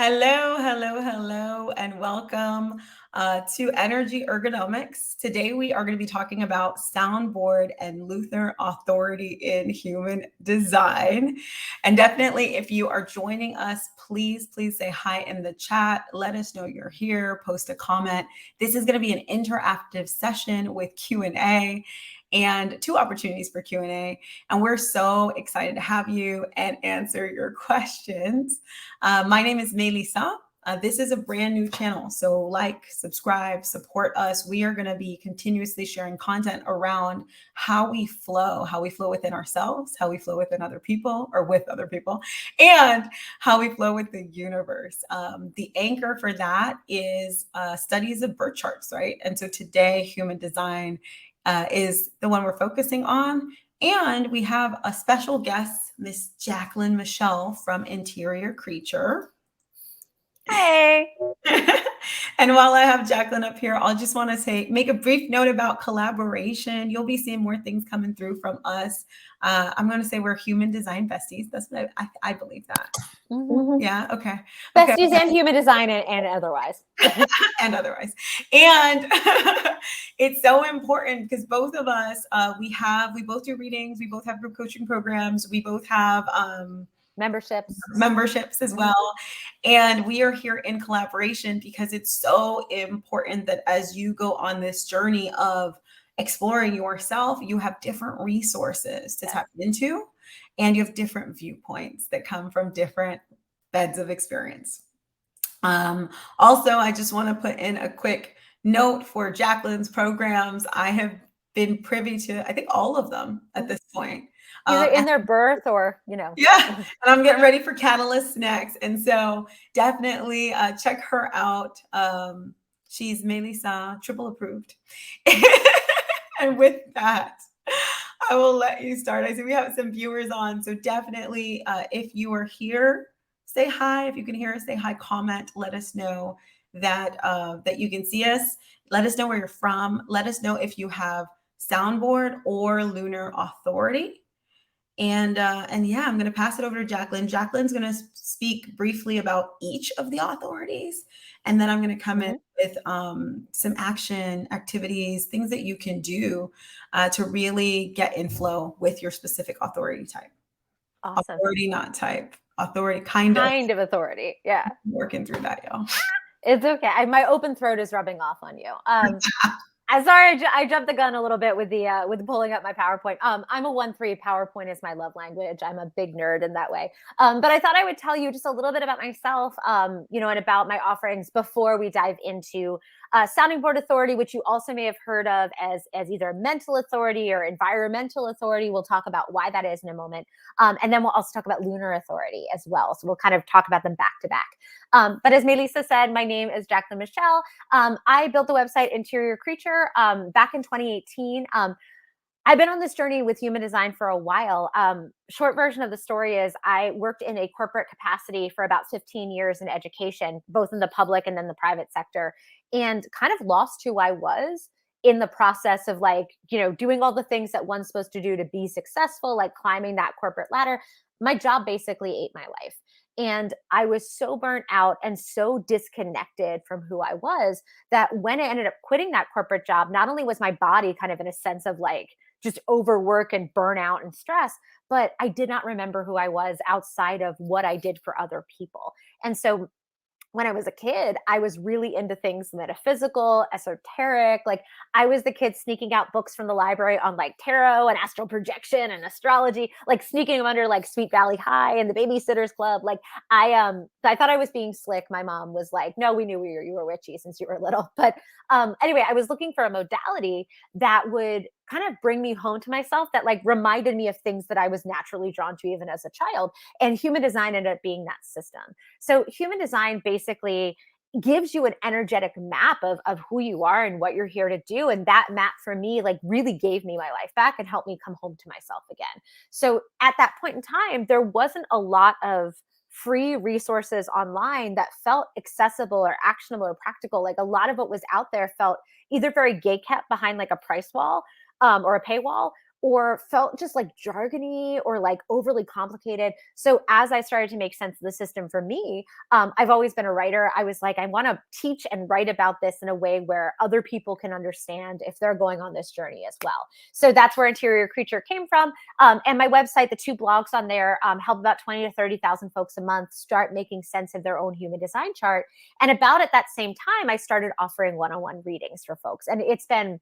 Hello, hello, hello, and welcome to Energy Ergonomics. Today, we are going to be talking about soundboard and Lunar Authority in human design. And definitely, if you are joining us, please say hi in the chat. Let us know you're here. Post a comment. This is going to be an interactive session with Q&A and two opportunities for Q&A. And we're so excited to have you and answer your questions. My name is Mélissa. This is a brand new channel. So like, subscribe, support us. We are going to be continuously sharing content around how we flow within ourselves, how we flow within other people or with other people, and how we flow with the universe. The anchor for that is studies of birth charts, right? And so today, human design is the one we're focusing on. And we have a special guest, Miss Jaclyn Michelle from Interior Creature. Hey. And while I have Jaclyn up here, I'll just want to make a brief note about collaboration. You'll be seeing more things coming through from us. I'm going to say we're human design besties. That's what I believe that. Mm-hmm. Yeah. Okay. Besties and human design and otherwise. And otherwise. And it's so important because both of us, we both do readings. We both have group coaching programs. We both have memberships as well. And we are here in collaboration because it's so important that as you go on this journey of exploring yourself, you have different resources to tap into, and you have different viewpoints that come from different beds of experience. Also, I just want to put in a quick note for Jaclyn's programs. I have been privy to, I think, all of them at this point. Either in their birth or, Yeah, and I'm getting ready for Catalyst next. And so definitely check her out. She's Mélissa triple approved. And with that, I will let you start. I see we have some viewers on. So definitely, if you are here, say hi. If you can hear us, say hi, comment, let us know that that you can see us. Let us know where you're from. Let us know if you have Soundboard or Lunar Authority. And yeah, I'm going to pass it over to Jaclyn. Jaclyn's going to speak briefly about each of the authorities. And then I'm going to come in with some action activities, things that you can do to really get in flow with your specific authority type. Awesome. Authority, not type. Authority, kind of authorority. Yeah. I'm working through that, y'all. It's okay. My open throat is rubbing off on you. I'm sorry, I jumped the gun a little bit with the pulling up my PowerPoint. I'm a 1-3. PowerPoint is my love language. I'm a big nerd in that way. But I thought I would tell you just a little bit about myself, and about my offerings before we dive into Sounding Board Authority, which you also may have heard of as either mental authority or environmental authority. We'll talk about why that is in a moment. And then we'll also talk about Lunar Authority as well. So we'll kind of talk about them back to back. But as Mélissa said, my name is Jaclyn Michelle. I built the website Interior Creature back in 2018. I've been on this journey with human design for a while. Short version of the story is I worked in a corporate capacity for about 15 years in education, both in the public and then the private sector, and kind of lost who I was in the process of doing all the things that one's supposed to do to be successful, like climbing that corporate ladder. My job basically ate my life. And I was so burnt out and so disconnected from who I was that when I ended up quitting that corporate job, not only was my body kind of in a sense of just overwork and burnout and stress, but I did not remember who I was outside of what I did for other people. And so when I was a kid, I was really into things metaphysical, esoteric. I was the kid sneaking out books from the library on tarot and astral projection and astrology, sneaking them under Sweet Valley High and the Babysitters Club. I thought I was being slick. My mom was like, "No, we knew you were witchy since you were little." But anyway, I was looking for a modality that would kind of bring me home to myself, that reminded me of things that I was naturally drawn to even as a child. And human design ended up being that system. So human design basically gives you an energetic map of who you are and what you're here to do. And that map for me, really gave me my life back and helped me come home to myself again. So at that point in time, there wasn't a lot of free resources online that felt accessible or actionable or practical. A lot of what was out there felt either very gate kept behind a price wall or a paywall, or felt just like jargony or like overly complicated. So as I started to make sense of the system for me, I've always been a writer. I was like, I want to teach and write about this in a way where other people can understand if they're going on this journey as well. So that's where Interior Creature came from. And my website, the 2 blogs on there, help about 20 to 30,000 folks a month start making sense of their own human design chart. And about at that same time, I started offering one-on-one readings for folks. And it's been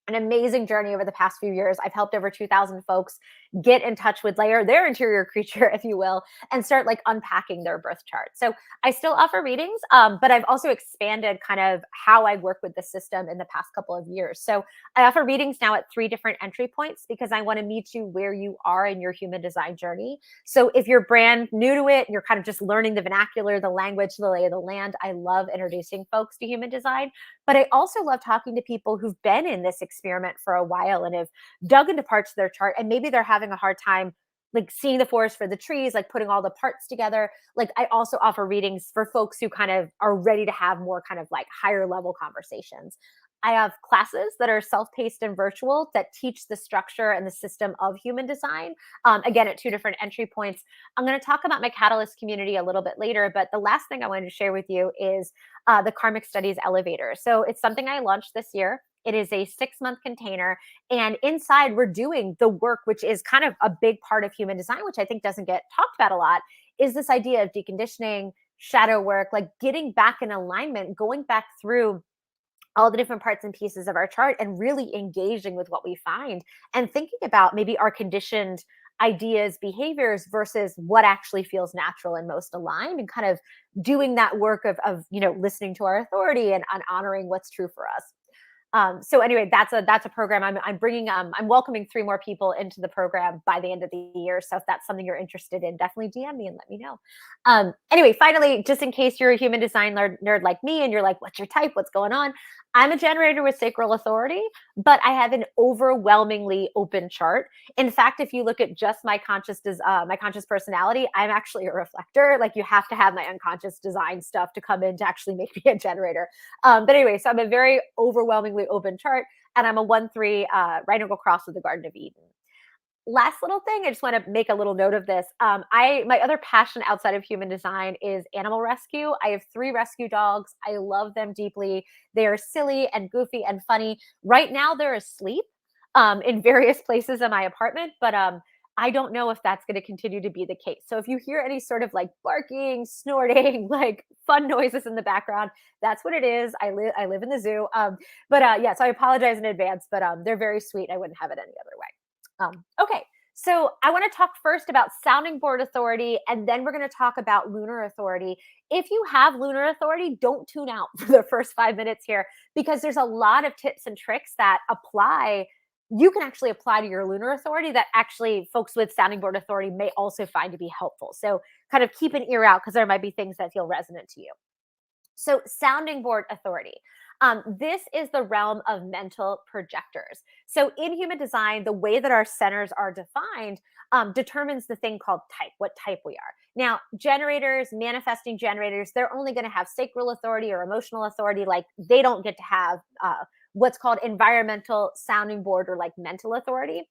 an amazing journey over the past few years. I've helped over 2,000 folks get in touch with their interior creature, if you will, and start like unpacking their birth chart. So I still offer readings, but I've also expanded kind of how I work with the system in the past couple of years. So I offer readings now at 3 different entry points because I want to meet you where you are in your human design journey. So if you're brand new to it, you're kind of just learning the vernacular, the language, the lay of the land, I love introducing folks to human design. But I also love talking to people who've been in this experiment for a while and have dug into parts of their chart, and maybe they're having a hard time like seeing the forest for the trees, like putting all the parts together. Like I also offer readings for folks who kind of are ready to have more kind of like higher level conversations. I have classes that are self-paced and virtual that teach the structure and the system of human design. Again, at 2 different entry points. I'm going to talk about my Catalyst community a little bit later, but the last thing I wanted to share with you is the Karmic Studies Elevator. So it's something I launched this year. It is a 6-month container. And inside, we're doing the work, which is kind of a big part of human design, which I think doesn't get talked about a lot, is this idea of deconditioning, shadow work, like getting back in alignment, going back through all the different parts and pieces of our chart and really engaging with what we find and thinking about maybe our conditioned ideas, behaviors versus what actually feels natural and most aligned, and kind of doing that work of listening to our authority and honoring what's true for us. So anyway, that's a program I'm bringing. I'm welcoming 3 more people into the program by the end of the year. So if that's something you're interested in, definitely DM me and let me know. Anyway, finally, just in case you're a human design nerd like me and you're like, what's your type? What's going on? I'm a generator with sacral authority, but I have an overwhelmingly open chart. In fact, if you look at just my conscious personality, I'm actually a reflector. Like you have to have my unconscious design stuff to come in to actually make me a generator. But anyway, so I'm a very overwhelmingly open chart, and I'm a 1-3 right angle cross with the Garden of Eden. Last little thing, I just want to make a little note of this. My other passion outside of human design is animal rescue. I have 3 rescue dogs. I love them deeply. They are silly and goofy and funny. Right now, they're asleep in various places in my apartment, but I don't know if that's going to continue to be the case. So if you hear any sort of like barking, snorting, like fun noises in the background, that's what it is. I live in the zoo. Yeah, so I apologize in advance, but they're very sweet. I wouldn't have it any other way. Okay, so I want to talk first about sounding board authority, and then we're going to talk about lunar authority. If you have lunar authority, don't tune out for the first 5 minutes here, because there's a lot of tips and tricks that you can actually apply to your lunar authority that actually folks with sounding board authority may also find to be helpful. So kind of keep an ear out because there might be things that feel resonant to you. So sounding board authority. This is the realm of mental projectors. So in human design, the way that our centers are defined determines the thing called type, what type we are. Now, generators, manifesting generators, they're only going to have sacral authority or emotional authority. Like they don't get to have what's called environmental sounding board or like mental authority.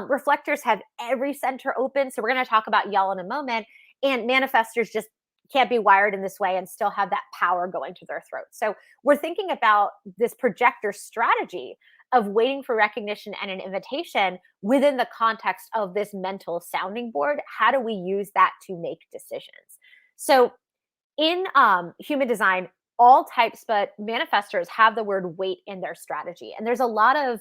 Reflectors have every center open. So we're going to talk about y'all in a moment. And manifestors just can't be wired in this way and still have that power going to their throat. So we're thinking about this projector strategy of waiting for recognition and an invitation within the context of this mental sounding board. How do we use that to make decisions? So in human design, all types, but manifestors have the word wait in their strategy. And there's a lot of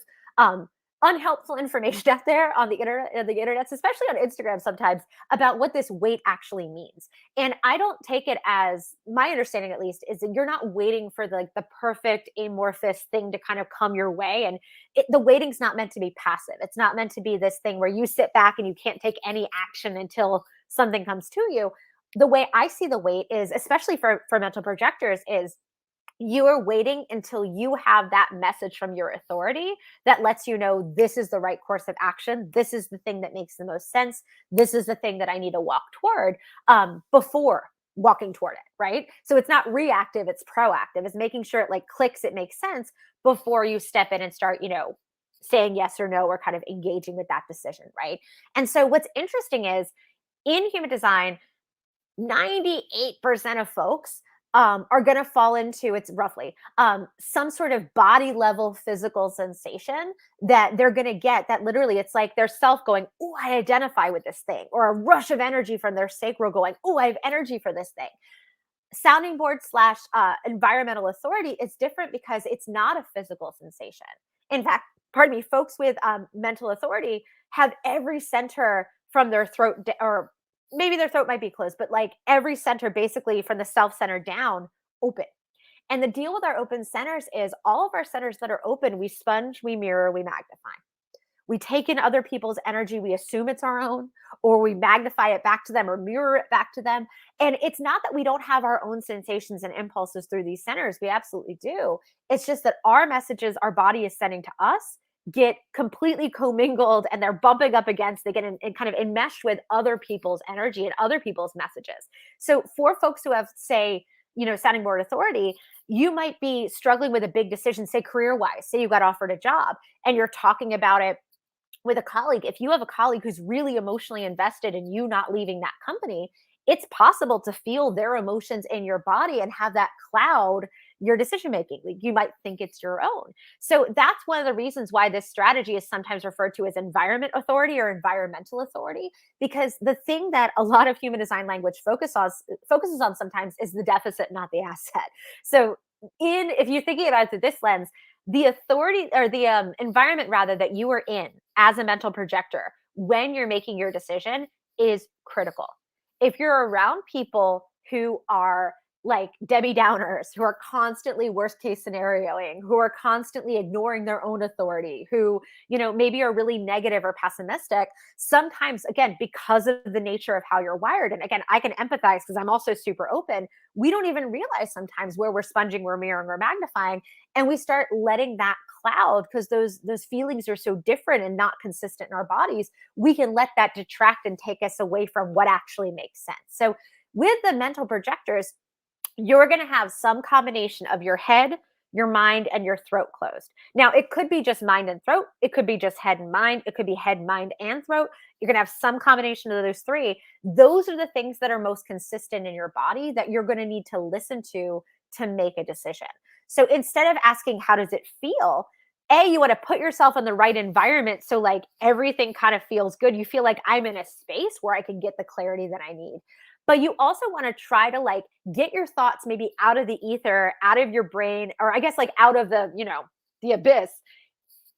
unhelpful information out there on the internet, especially on Instagram sometimes, about what this wait actually means. And I don't take it as, my understanding at least, is that you're not waiting for the perfect amorphous thing to kind of come your way. And the waiting's not meant to be passive. It's not meant to be this thing where you sit back and you can't take any action until something comes to you. The way I see the wait is, especially for mental projectors, is you are waiting until you have that message from your authority that lets you know this is the right course of action. This is the thing that makes the most sense. This is the thing that I need to walk toward before walking toward it, right? So it's not reactive, it's proactive. It's making sure it like clicks, it makes sense before you step in and start, saying yes or no or kind of engaging with that decision, right? And so what's interesting is in human design, 98% of folks are going to fall into, it's roughly some sort of body level physical sensation that they're going to get, that literally it's like their self going, oh, I identify with this thing, or a rush of energy from their sacral going, oh, I have energy for this thing. Sounding board slash environmental authority is different because it's not a physical sensation. In fact, pardon me, folks with mental authority have every center from their throat, or maybe their throat might be closed, but like every center basically from the self center down open. And the deal with our open centers is all of our centers that are open, we sponge, we mirror, we magnify. We take in other people's energy, we assume it's our own, or we magnify it back to them or mirror it back to them. And it's not that we don't have our own sensations and impulses through these centers. We absolutely do. It's just that our messages our body is sending to us get completely commingled, and they're bumping up against, they get in kind of enmeshed with other people's energy and other people's messages. So for folks who have, say, sounding board authority, you might be struggling with a big decision, say career wise, say you got offered a job and you're talking about it with a colleague. If you have a colleague who's really emotionally invested in you not leaving that company, it's possible to feel their emotions in your body and have that cloud your decision making. Like you might think it's your own. So that's one of the reasons why this strategy is sometimes referred to as environment authority or environmental authority, because the thing that a lot of human design language focuses on sometimes is the deficit, not the asset. So if you're thinking about it through this lens, the authority, or the environment rather, that you are in as a mental projector when you're making your decision is critical. If you're around people who are like Debbie Downers, who are constantly worst case scenarioing, who are constantly ignoring their own authority, who, maybe are really negative or pessimistic, sometimes, again, because of the nature of how you're wired, and again, I can empathize because I'm also super open, we don't even realize sometimes where we're sponging, we're mirroring, we're magnifying, and we start letting that cloud, because those feelings are so different and not consistent in our bodies, we can let that detract and take us away from what actually makes sense. So with the mental projectors, you're going to have some combination of your head, your mind, and your throat closed. Now, it could be just mind and throat. It could be just head and mind. It could be head, mind, and throat. You're going to have some combination of those three. Those are the things that are most consistent in your body that you're going to need to listen to make a decision. So instead of asking, how does it feel? You want to put yourself in the right environment. So like everything kind of feels good. You feel like I'm in a space where I can get the clarity that I need. But you also want to try to like get your thoughts maybe out of the ether, out of your brain, or I guess like out of the, the abyss,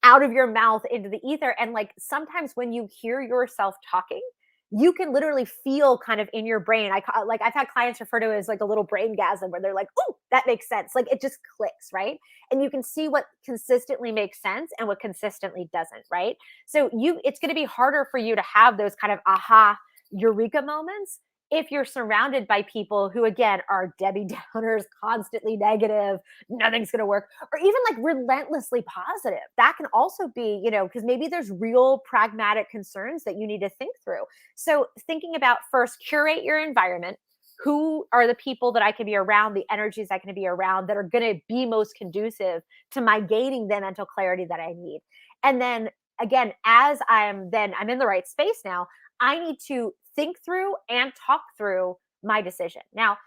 out of your mouth into the ether. And like sometimes when you hear yourself talking, you can literally feel kind of in your brain. I've had clients refer to it as like a little brain gasm, where they're like, oh, that makes sense. Like it just clicks, right? And you can see what consistently makes sense and what consistently doesn't, right? So it's going to be harder for you to have those kind of aha eureka moments if you're surrounded by people who, again, are Debbie Downers, constantly negative, nothing's going to work, or even like relentlessly positive. That can also be, because maybe there's real pragmatic concerns that you need to think through. So thinking about, first, curate your environment. Who are the people that I can be around, the energies I can be around that are going to be most conducive to my gaining the mental clarity that I need? And then again, as I'm in the right space now, I need to think through and talk through my decision. Now,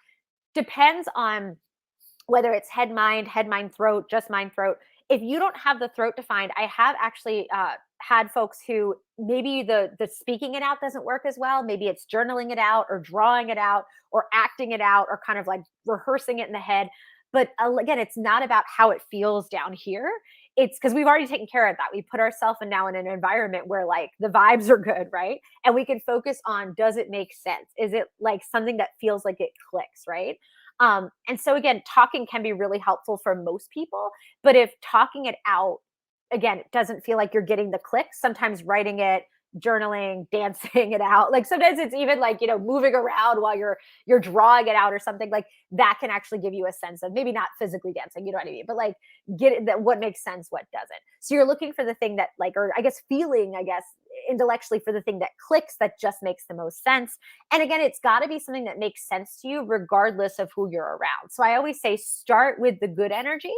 depends on whether it's head, mind, throat, just mind, throat. If you don't have the throat defined, I have actually had folks who maybe the speaking it out doesn't work as well. Maybe it's journaling it out or drawing it out or acting it out or kind of like rehearsing it in the head. But again, it's not about how it feels down here. It's because we've already taken care of that. We put ourselves now in an environment where like the vibes are good, right? And we can focus on, does it make sense? Is it like something that feels like it clicks, right? And so again, talking can be really helpful for most people. But if talking it out, again, it doesn't feel like you're getting the clicks, sometimes writing it, journaling, dancing it out. Like sometimes it's even like, moving around while you're drawing it out or something, like that can actually give you a sense of, maybe not physically dancing, you know what I mean? But like get it, that what makes sense, what doesn't. So you're looking for the thing that like, or I guess feeling, intellectually for the thing that clicks, that just makes the most sense. And again, it's got to be something that makes sense to you regardless of who you're around. So I always say, start with the good energy.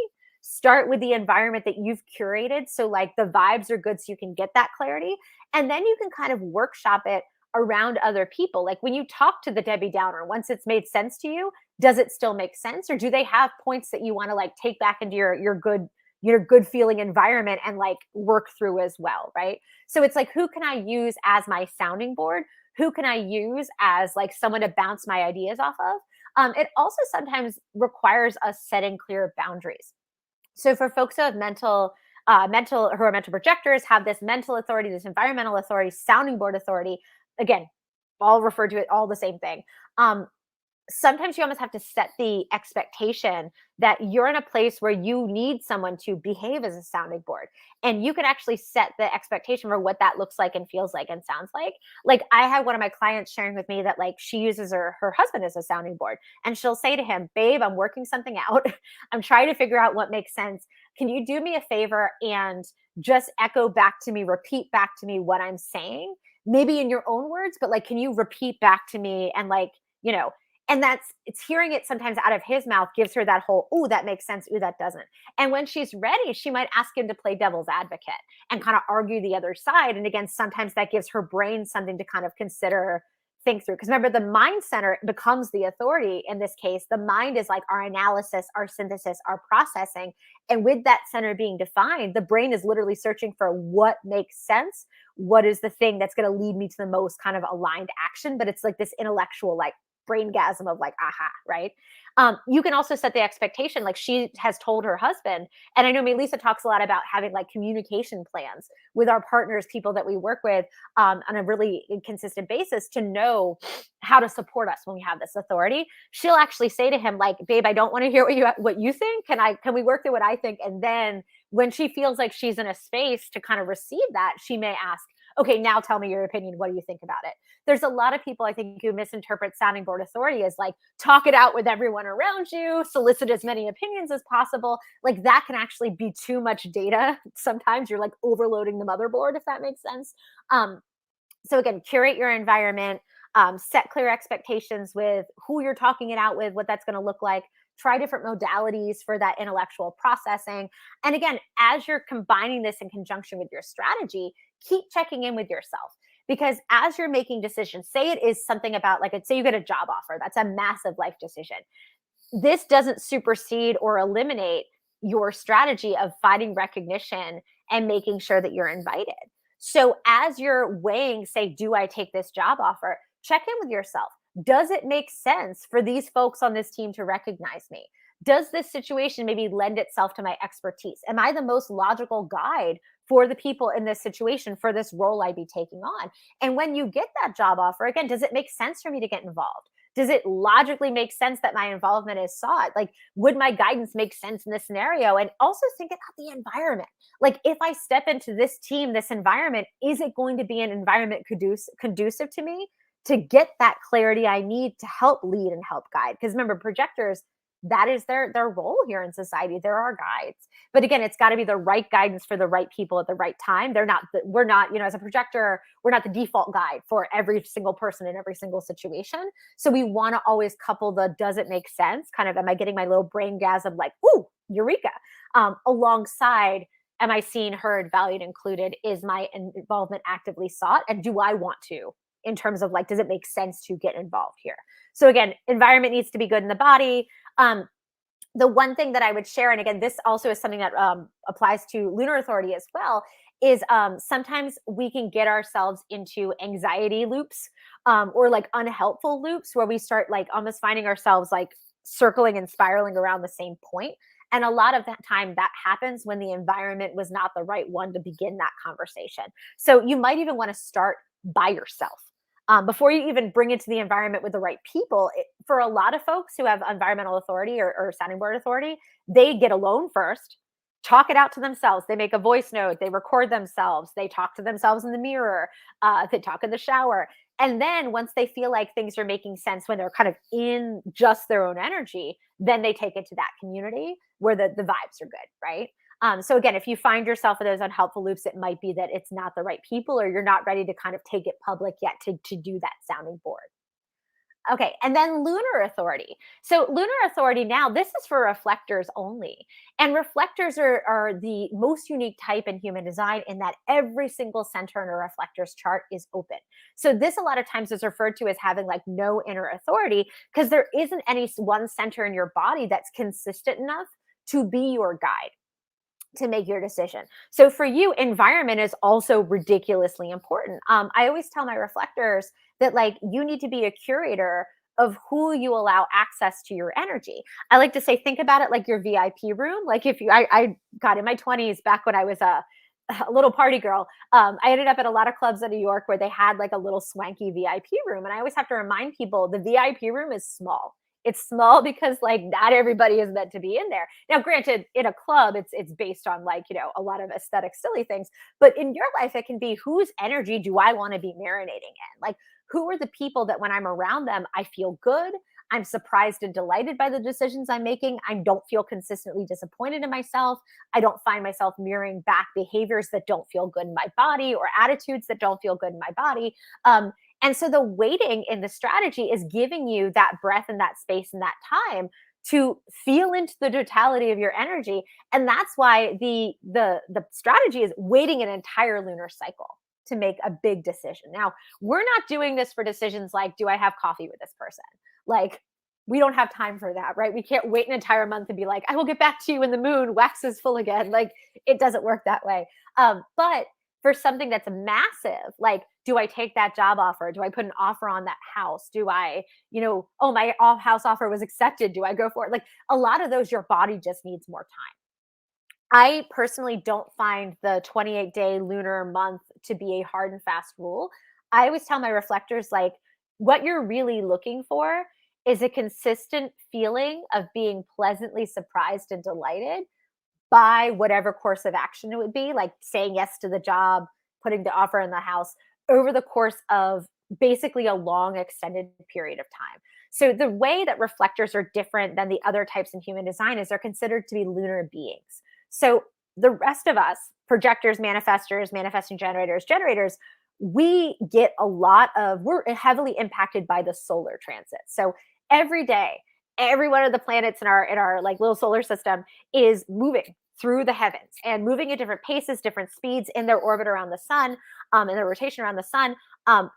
Start with the environment that you've curated. So like the vibes are good so you can get that clarity. And then you can kind of workshop it around other people. Like when you talk to the Debbie Downer, once it's made sense to you, does it still make sense? Or do they have points that you want to like take back into your good feeling environment and like work through as well, right? So it's like, who can I use as my sounding board? Who can I use as like someone to bounce my ideas off of? It also sometimes requires us setting clear boundaries. So for folks who have mental who are mental projectors, have this mental authority, this environmental authority, sounding board authority. Again, all refer to it all the same thing. Sometimes you almost have to set the expectation that you're in a place where you need someone to behave as a sounding board. And you can actually set the expectation for what that looks like and feels like and sounds like. Like I had one of my clients sharing with me that like she uses her husband as a sounding board. And she'll say to him, babe, I'm working something out. I'm trying to figure out what makes sense. Can you do me a favor and just echo back to me, repeat back to me what I'm saying? Maybe in your own words, but like, can you repeat back to me and like, you know, and it's hearing it sometimes out of his mouth gives her that whole, oh, that makes sense. Oh, that doesn't. And when she's ready, she might ask him to play devil's advocate and kind of argue the other side. And again, sometimes that gives her brain something to kind of consider, think through. Because remember, the mind center becomes the authority in this case. The mind is like our analysis, our synthesis, our processing. And with that center being defined, the brain is literally searching for what makes sense. What is the thing that's going to lead me to the most kind of aligned action? But it's like this intellectual, like, braingasm of like, aha, right? You can also set the expectation, like she has told her husband, and I know Mélissa talks a lot about having like communication plans with our partners, people that we work with on a really consistent basis to know how to support us when we have this authority. She'll actually say to him, like, babe, I don't want to hear what you think. Can we work through what I think? And then when she feels like she's in a space to kind of receive that, she may ask, okay, now tell me your opinion. What do you think about it? There's a lot of people I think who misinterpret sounding board authority as like talk it out with everyone around you, solicit as many opinions as possible. Like that can actually be too much data. Sometimes you're like overloading the motherboard, if that makes sense. So again, curate your environment, set clear expectations with who you're talking it out with, what that's going to look like. Try different modalities for that intellectual processing. And again, as you're combining this in conjunction with your strategy, keep checking in with yourself. Because as you're making decisions, say it is something about like, say you get a job offer, that's a massive life decision. This doesn't supersede or eliminate your strategy of finding recognition and making sure that you're invited. So as you're weighing, say, do I take this job offer? Check in with yourself. Does it make sense for these folks on this team to recognize me? Does this situation maybe lend itself to my expertise? Am I the most logical guide for the people in this situation for this role I'd be taking on? And when you get that job offer, again, does it make sense for me to get involved? Does it logically make sense that my involvement is sought? Like, would my guidance make sense in this scenario? And also think about the environment. Like, if I step into this team, this environment, is it going to be an environment conducive to me to get that clarity I need to help lead and help guide? Because remember, projectors, that is their role here in society. They're our guides. But again, it's got to be the right guidance for the right people at the right time. We're not, as a projector, we're not the default guide for every single person in every single situation. So we want to always couple the, does it make sense? Kind of, am I getting my little brain gasm like, ooh, eureka, alongside, am I seeing heard, valued, included? Is my involvement actively sought? And do I want to, in terms of like, does it make sense to get involved here? So again, environment needs to be good in the body. The one thing that I would share, and again, this also is something that applies to Lunar Authority as well, is sometimes we can get ourselves into anxiety loops or like unhelpful loops where we start like almost finding ourselves like circling and spiraling around the same point. And a lot of that time that happens when the environment was not the right one to begin that conversation. So you might even want to start by yourself. Before you even bring it to the environment with the right people. For a lot of folks who have environmental authority or sounding board authority, they get alone first, talk it out to themselves. They make a voice note, they record themselves, they talk to themselves in the mirror, they talk in the shower. And then once they feel like things are making sense, when they're kind of in just their own energy, then they take it to that community where the vibes are good, right? So again, if you find yourself in those unhelpful loops, it might be that it's not the right people or you're not ready to kind of take it public yet to do that sounding board. Okay, and then lunar authority. So lunar authority now, this is for reflectors only. And reflectors are the most unique type in human design in that every single center in a reflector's chart is open. So this a lot of times is referred to as having like no inner authority because there isn't any one center in your body that's consistent enough to be your guide to make your decision. So for you, environment is also ridiculously important. I always tell my reflectors that like you need to be a curator of who you allow access to your energy. I like to say, think about it like your VIP room. Like if I got in my 20s back when I was a little party girl. I ended up at a lot of clubs in New York where they had like a little swanky VIP room. And I always have to remind people the VIP room is small. It's small because like not everybody is meant to be in there. Now, granted, in a club, it's based on like, you know, a lot of aesthetic, silly things. But in your life, it can be whose energy do I want to be marinating in? Like, who are the people that when I'm around them, I feel good? I'm surprised and delighted by the decisions I'm making. I don't feel consistently disappointed in myself. I don't find myself mirroring back behaviors that don't feel good in my body or attitudes that don't feel good in my body. And so the waiting in the strategy is giving you that breath and that space and that time to feel into the totality of your energy. And that's why the strategy is waiting an entire lunar cycle to make a big decision. Now, we're not doing this for decisions like, do I have coffee with this person? Like, we don't have time for that, right? We can't wait an entire month and be like, I will get back to you when the moon waxes full again. Like, it doesn't work that way. But for something that's massive, like, do I take that job offer? Do I put an offer on that house? Do I, you know, oh, my house offer was accepted. Do I go for it? Like, a lot of those, your body just needs more time. I personally don't find the 28-day lunar month to be a hard and fast rule. I always tell my reflectors, like, what you're really looking for is a consistent feeling of being pleasantly surprised and delighted by whatever course of action it would be, like saying yes to the job, putting the offer in the house over the course of basically a long extended period of time. So the way that reflectors are different than the other types in human design is they're considered to be lunar beings. So the rest of us, projectors, manifestors, manifesting generators, we get a lot of, we're heavily impacted by the solar transit. So every day, every one of the planets in our like little solar system is moving through the heavens and moving at different paces, different speeds in their orbit around the sun, in their rotation around the sun.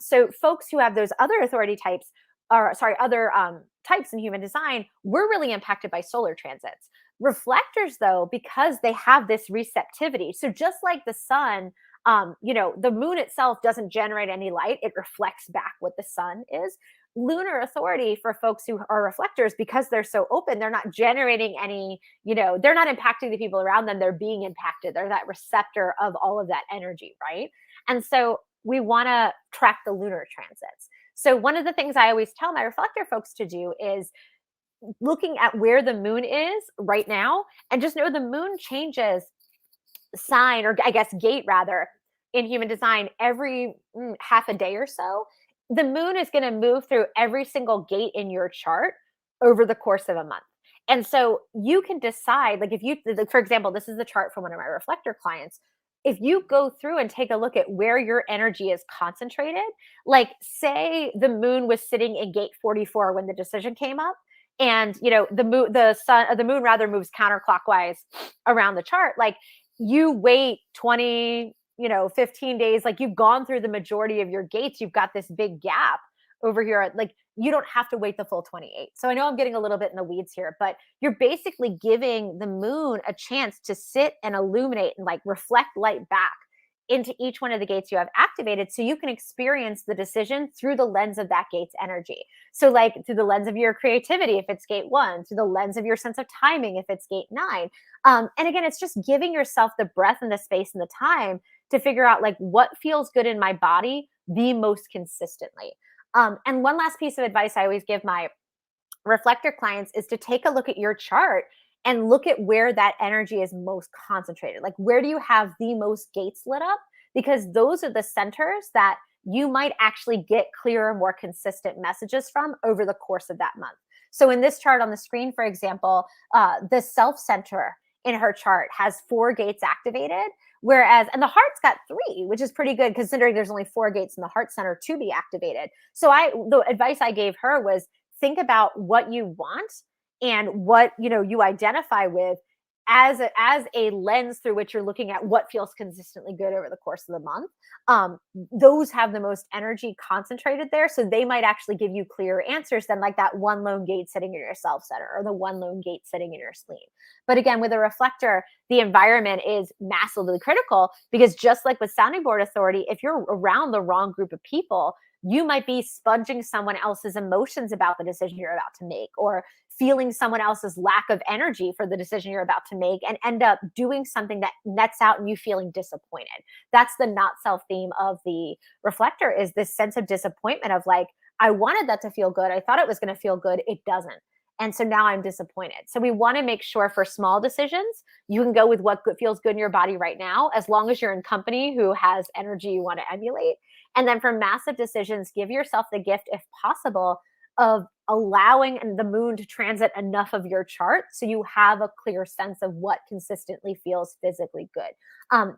So folks who have those other authority types, or sorry, other types in human design, we're really impacted by solar transits. Reflectors, though, because they have this receptivity. So just like the sun, you know, the moon itself doesn't generate any light; it reflects back what the sun is. Lunar authority for folks who are reflectors, because they're so open, they're not generating any, you know, they're not impacting the people around them. They're being impacted. They're that receptor of all of that energy, right? And so we want to track the lunar transits. So one of the things I always tell my reflector folks to do is looking at where the moon is right now and just know the moon changes sign, or I guess gate rather, in human design every half a day or so. The moon is going to move through every single gate in your chart over the course of a month. And so you can decide, like if you, for example, this is the chart from one of my reflector clients. If you go through and take a look at where your energy is concentrated, like say the moon was sitting in gate 44 when the decision came up, and you know the moon rather moves counterclockwise around the chart, like you wait 20, 15 days, like you've gone through the majority of your gates, you've got this big gap over here, like you don't have to wait the full 28. So I know I'm getting a little bit in the weeds here, but you're basically giving the moon a chance to sit and illuminate and like reflect light back into each one of the gates you have activated, so you can experience the decision through the lens of that gate's energy. So like through the lens of your creativity if it's gate 1, through the lens of your sense of timing if it's gate 9. And again, it's just giving yourself the breath and the space and the time to figure out like what feels good in my body the most consistently. And one last piece of advice I always give my reflector clients is to take a look at your chart and look at where that energy is most concentrated. Like, where do you have the most gates lit up? Because those are the centers that you might actually get clearer, more consistent messages from over the course of that month. So in this chart on the screen, for example, the self center in her chart has 4 gates activated, whereas, and the heart's got 3, which is pretty good considering there's only 4 gates in the heart center to be activated. So the advice I gave her was think about what you want and what, you identify with as a lens through which you're looking at what feels consistently good over the course of the month. Those have the most energy concentrated there. So they might actually give you clearer answers than like that one lone gate sitting in your self center or the one lone gate sitting in your spleen. But again, with a reflector, the environment is massively critical because just like with sounding board authority, if you're around the wrong group of people, you might be sponging someone else's emotions about the decision you're about to make, or feeling someone else's lack of energy for the decision you're about to make, and end up doing something that nets out and you feeling disappointed. That's the not self theme of the reflector, is this sense of disappointment of like, I wanted that to feel good. I thought it was going to feel good. It doesn't. And so now I'm disappointed. So we want to make sure for small decisions, you can go with what feels good in your body right now, as long as you're in company who has energy you want to emulate. And then for massive decisions, give yourself the gift, if possible, of allowing the moon to transit enough of your chart so you have a clear sense of what consistently feels physically good.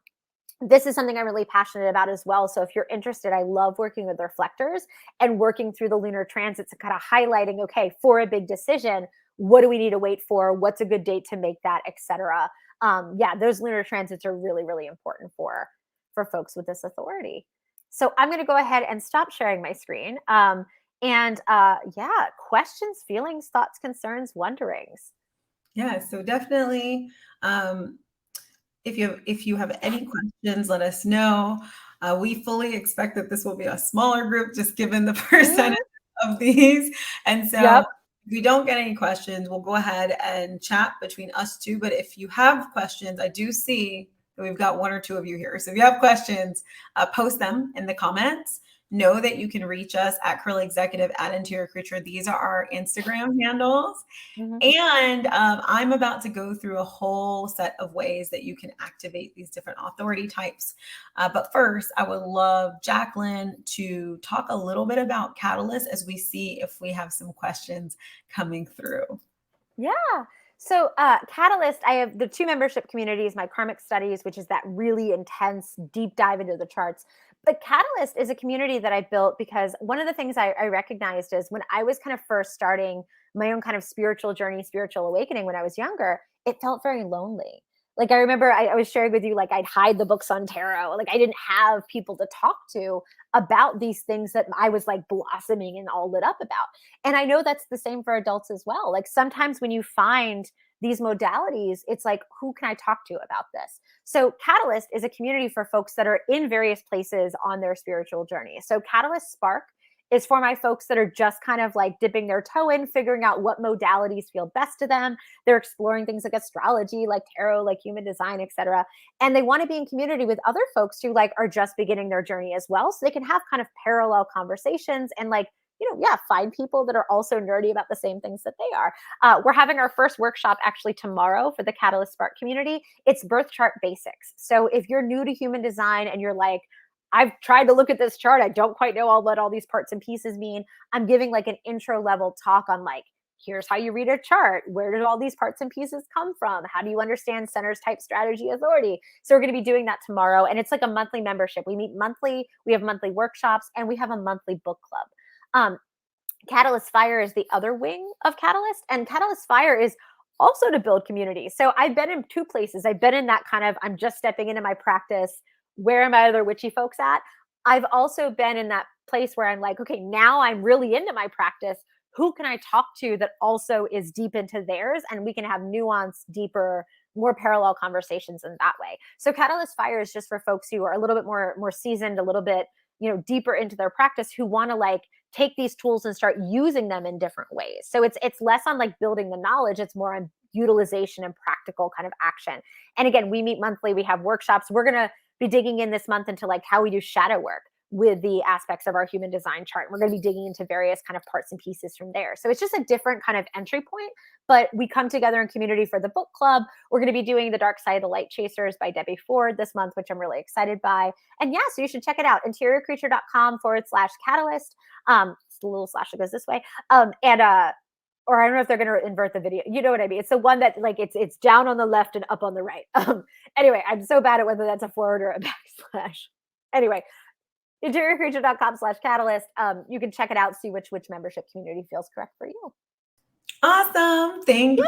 This is something I'm really passionate about as well. So if you're interested, I love working with reflectors and working through the lunar transits and kind of highlighting, okay, for a big decision, what do we need to wait for? What's a good date to make that, etc. Yeah, those lunar transits are really, really important for folks with this authority. So I'm going to go ahead and stop sharing my screen. Yeah, questions, feelings, thoughts, concerns, wonderings. Yeah, so definitely, if you have any questions, let us know. We fully expect that this will be a smaller group, just given the percentage of these. And so Yep. if we don't get any questions, we'll go ahead and chat between us two. But if you have questions, I do see that we've got 1 or 2 of you here. So if you have questions, post them in the comments. Know that you can reach us at Curly Executive, at Interior Creature. These are our Instagram handles. And I'm about to go through a whole set of ways that you can activate these different authority types. But first, I would love Jaclyn to talk a little bit about Catalyst as we see if we have some questions coming through. Yeah. So Catalyst, I have the 2 membership communities, my Karmic Studies, which is that really intense deep dive into the charts. But Catalyst is a community that I built because one of the things I recognized is when I was kind of first starting my own kind of spiritual journey, spiritual awakening when I was younger, it felt very lonely. Like I remember I was sharing with you, like I'd hide the books on tarot. Like I didn't have people to talk to about these things that I was like blossoming and all lit up about. And I know that's the same for adults as well. Like sometimes when you find these modalities, it's like, who can I talk to about this? So Catalyst is a community for folks that are in various places on their spiritual journey. So Catalyst Spark is for my folks that are just kind of like dipping their toe in, figuring out what modalities feel best to them. They're exploring things like astrology, like tarot, like human design, etc. And they want to be in community with other folks who like are just beginning their journey as well. So they can have kind of parallel conversations and like, find people that are also nerdy about the same things that they are. We're having our first workshop actually tomorrow for the Catalyst Spark community. It's birth chart basics. So if you're new to human design and you're like, I've tried to look at this chart, I don't quite know what all these parts and pieces mean, I'm giving like an intro level talk on like, here's how you read a chart. Where did all these parts and pieces come from? How do you understand centers, type, strategy, authority? So we're going to be doing that tomorrow. And it's like a monthly membership. We meet monthly, we have monthly workshops, and we have a monthly book club. Catalyst Fire is the other wing of Catalyst, and Catalyst Fire is also to build community. So I've been in 2 places. I've been in that kind of, I'm just stepping into my practice. Where are my other witchy folks at? I've also been in that place where I'm like, okay, now I'm really into my practice. Who can I talk to that also is deep into theirs? And we can have nuanced, deeper, more parallel conversations in that way. So Catalyst Fire is just for folks who are a little bit more seasoned, a little bit, deeper into their practice, who want to like take these tools and start using them in different ways. So it's less on like building the knowledge. It's more on utilization and practical kind of action. And again, we meet monthly. We have workshops. We're going to be digging in this month into like how we do shadow work with the aspects of our human design chart. We're going to be digging into various kind of parts and pieces from there. So it's just a different kind of entry point, but we come together in community for the book club. We're going to be doing The Dark Side of the Light Chasers by Debbie Ford this month, which I'm really excited by. And yeah, so you should check it out. interiorcreature.com/catalyst. It's a little slash that goes this way. or I don't know if they're going to invert the video. You know what I mean? It's the one that like it's down on the left and up on the right. Anyway, I'm so bad at whether that's a forward or a backslash. Anyway, interiorcreature.com/catalyst. You can check it out, see which membership community feels correct for you. Awesome. Thank Yay!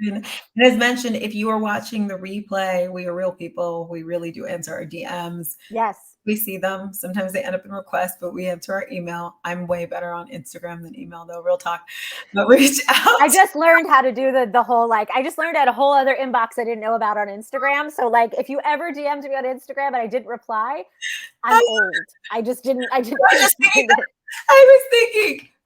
you. And as mentioned, if you are watching the replay, we are real people. We really do answer our DMs. Yes. We see them. Sometimes they end up in requests, but we answer our email. I'm way better on Instagram than email, though. Real talk. But reach out. I just learned how to do the whole, like, I just learned at a whole other inbox I didn't know about on Instagram. So like, if you ever DM'd me on Instagram and I didn't reply, I'm old. I was thinking,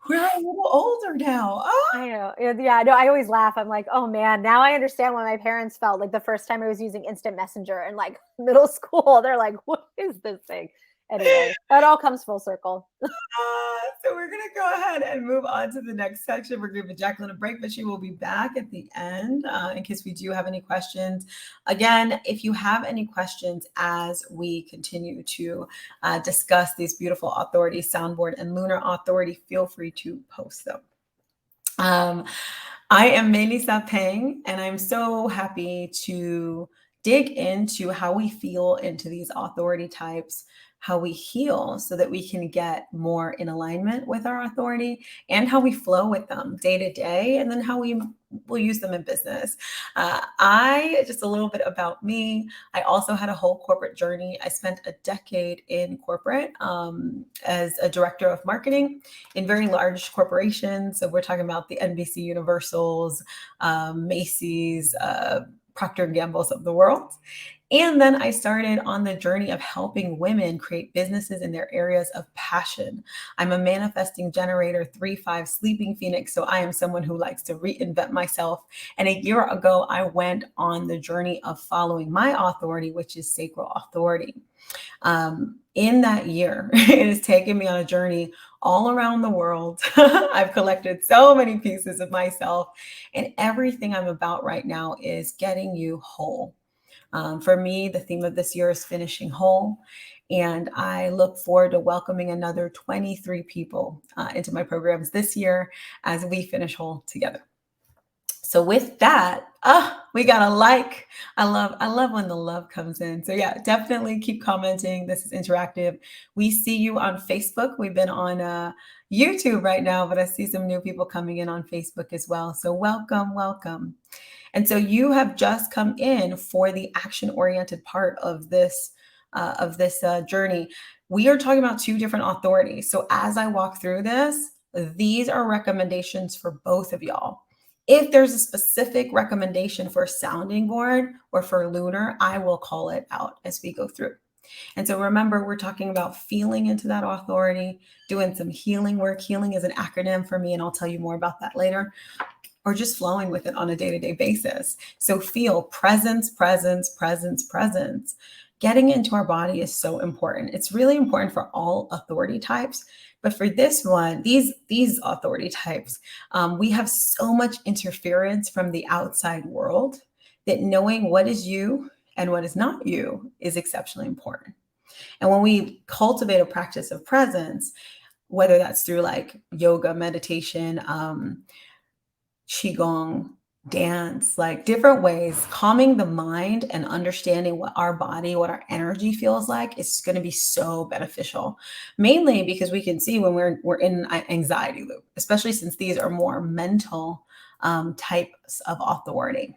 we're a little older now. Oh. I know. Yeah, no, I always laugh. I'm like, oh man, now I understand why my parents felt like the first time I was using instant messenger in like middle school. They're like, what is this thing? Anyway, that all comes full circle. So we're going to go ahead and move on to the next section. We're giving Jaclyn a break, but she will be back at the end in case we do have any questions. Again, if you have any questions as we continue to discuss these beautiful authorities, Soundboard and Lunar Authority, feel free to post them. I am Mélissa Peng, and I'm so happy to dig into how we feel into these authority types, how we heal so that we can get more in alignment with our authority, and how we flow with them day to day, and then how we will use them in business. Just a little bit about me. I also had a whole corporate journey. I spent a decade in corporate as a director of marketing in very large corporations. So we're talking about the NBC Universals, Macy's, Procter & Gamble's of the world. And then I started on the journey of helping women create businesses in their areas of passion. I'm a manifesting generator, 3/5 sleeping phoenix. So I am someone who likes to reinvent myself. And a year ago, I went on the journey of following my authority, which is sacral authority. In that year, it has taken me on a journey all around the world. I've collected so many pieces of myself, and everything I'm about right now is getting you whole. For me, the theme of this year is finishing whole. And I look forward to welcoming another 23 people into my programs this year as we finish whole together. So with that, we got a like. I love when the love comes in. So yeah, definitely keep commenting. This is interactive. We see you on Facebook. We've been on YouTube right now, but I see some new people coming in on Facebook as well. So welcome, welcome. And so you have just come in for the action-oriented part of this journey. We are talking about two different authorities. So as I walk through this, these are recommendations for both of y'all. If there's a specific recommendation for sounding board or for lunar, I will call it out as we go through. And so remember, we're talking about feeling into that authority, doing some healing work. Healing is an acronym for me, and I'll tell you more about that later. Or just flowing with it on a day-to-day basis. So feel presence, presence, presence, presence. Getting into our body is so important. It's really important for all authority types. But for this one, these authority types, we have so much interference from the outside world that knowing what is you and what is not you is exceptionally important. And when we cultivate a practice of presence, whether that's through like yoga, meditation, qigong, dance, like different ways, calming the mind and understanding what our body, what our energy feels like is going to be so beneficial. Mainly because we can see when we're in an anxiety loop, especially since these are more mental types of authority.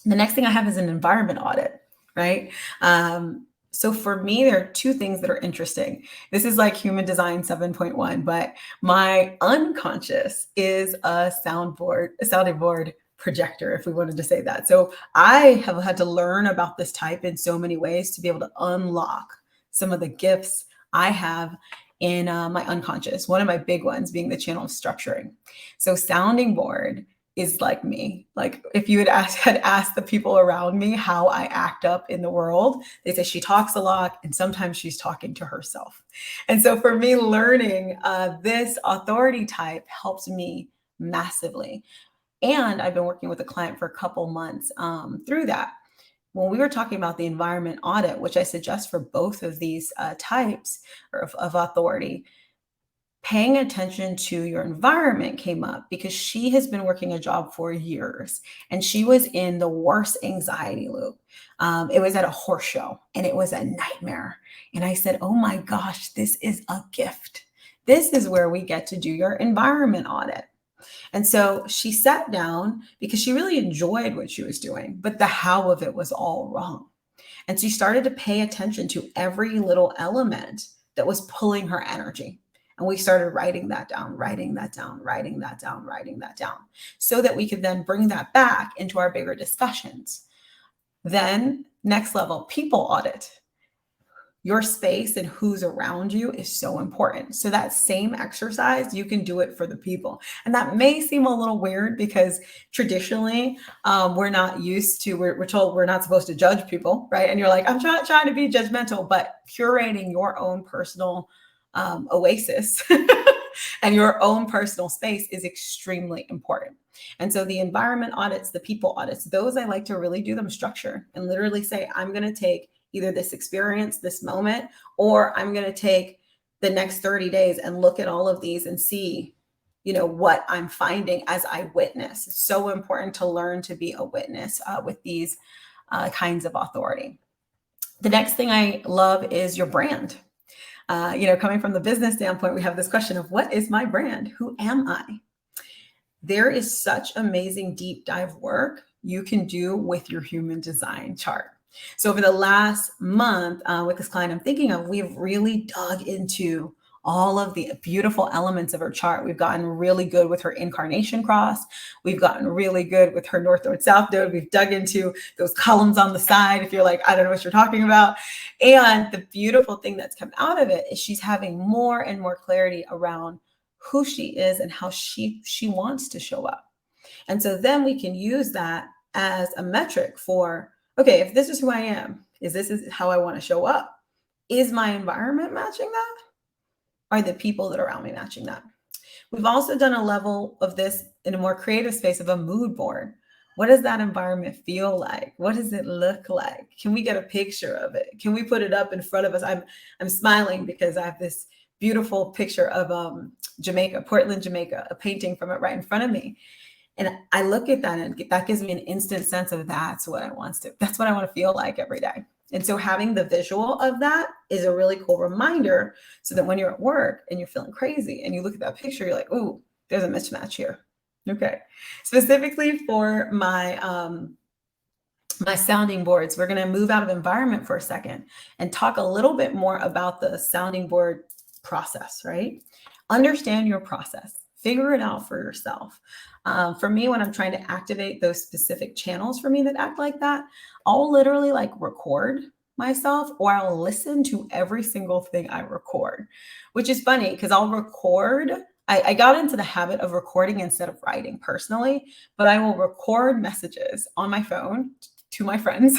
The next thing I have is an environment audit, right? So for me, there are two things that are interesting. This is like human design 7.1, but my unconscious is a sounding board projector, if we wanted to say that. So I have had to learn about this type in so many ways to be able to unlock some of the gifts I have in my unconscious. One of my big ones being the channel of structuring. So sounding board is like me. Like if you had asked the people around me how I act up in the world, they say she talks a lot and sometimes she's talking to herself. And so for me, learning this authority type helps me massively. And I've been working with a client for a couple months through that. When we were talking about the environment audit, which I suggest for both of these types of authority, paying attention to your environment came up because she has been working a job for years and she was in the worst anxiety loop. It was at a horse show and it was a nightmare. And I said, oh my gosh, this is a gift. This is where we get to do your environment audit. And so she sat down because she really enjoyed what she was doing, but the how of it was all wrong. And she started to pay attention to every little element that was pulling her energy. And we started writing that down, writing that down, writing that down, writing that down, so that we could then bring that back into our bigger discussions. Then next level, people audit. Your space and who's around you is so important. So that same exercise, you can do it for the people. And that may seem a little weird because traditionally we're not used to, we're told we're not supposed to judge people, right? And you're like, I'm trying to be judgmental, but curating your own personal oasis and your own personal space is extremely important. And so the environment audits, the people audits, those I like to really do them structured and literally say, I'm going to take either this experience, this moment, or I'm going to take the next 30 days and look at all of these and see, what I'm finding as I witness. It's so important to learn to be a witness with these kinds of authority. The next thing I love is your brand. Coming from the business standpoint, we have this question of what is my brand? Who am I? There is such amazing deep dive work you can do with your human design chart. So over the last month with this client I'm thinking of, we've really dug into all of the beautiful elements of her chart. We've gotten really good with her incarnation cross. We've gotten really good with her north node, south node. We've dug into those columns on the side. If you're like, I don't know what you're talking about. And the beautiful thing that's come out of it is she's having more and more clarity around who she is and how she wants to show up. And so then we can use that as a metric for, okay, if this is who I am, this is how I want to show up, is my environment matching that? Are the people that are around me matching that? We've also done a level of this in a more creative space of a mood board. What does that environment feel like? What does it look like? Can we get a picture of it? Can we put it up in front of us? I'm smiling because I have this beautiful picture of Jamaica, Portland, Jamaica, a painting from it right in front of me. And I look at that and that gives me an instant sense of that's what I want to feel like every day. And so having the visual of that is a really cool reminder so that when you're at work and you're feeling crazy and you look at that picture, you're like, ooh, there's a mismatch here. Okay. Specifically for my sounding boards, we're going to move out of environment for a second and talk a little bit more about the sounding board process, right? Understand your process. Figure it out for yourself. For me, when I'm trying to activate those specific channels for me that act like that, I'll literally record myself or I'll listen to every single thing I record, which is funny because I'll record. I got into the habit of recording instead of writing personally, but I will record messages on my phone to my friends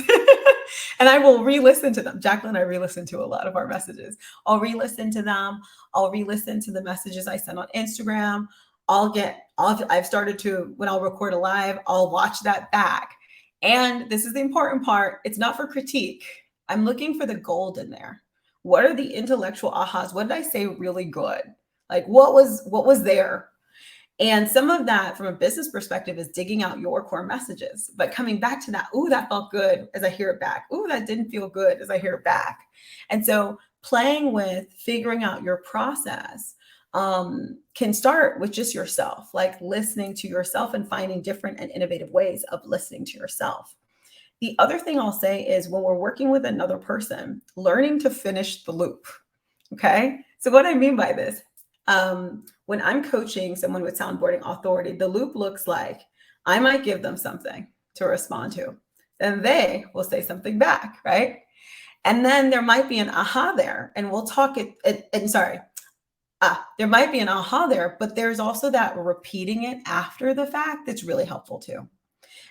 and I will re-listen to them. Jaclyn, I re-listen to a lot of our messages. I'll re-listen to them. I'll re-listen to the messages I send on Instagram. I've started to, when I'll record a live, I'll watch that back. And this is the important part. It's not for critique. I'm looking for the gold in there. What are the intellectual ahas? What did I say really good? What was there? And some of that from a business perspective is digging out your core messages, but coming back to that, ooh, that felt good as I hear it back. Ooh, that didn't feel good as I hear it back. And so playing with figuring out your process can start with just yourself, listening to yourself and finding different and innovative ways of listening to yourself. The other thing I'll say is when we're working with another person, learning to finish the loop. Okay. So what I mean by this, when I'm coaching someone with soundboarding authority, the loop looks like I might give them something to respond to. Then they will say something back, right? And then there might be an aha there, and we'll talk there might be an aha there, but there's also that repeating it after the fact that's really helpful too.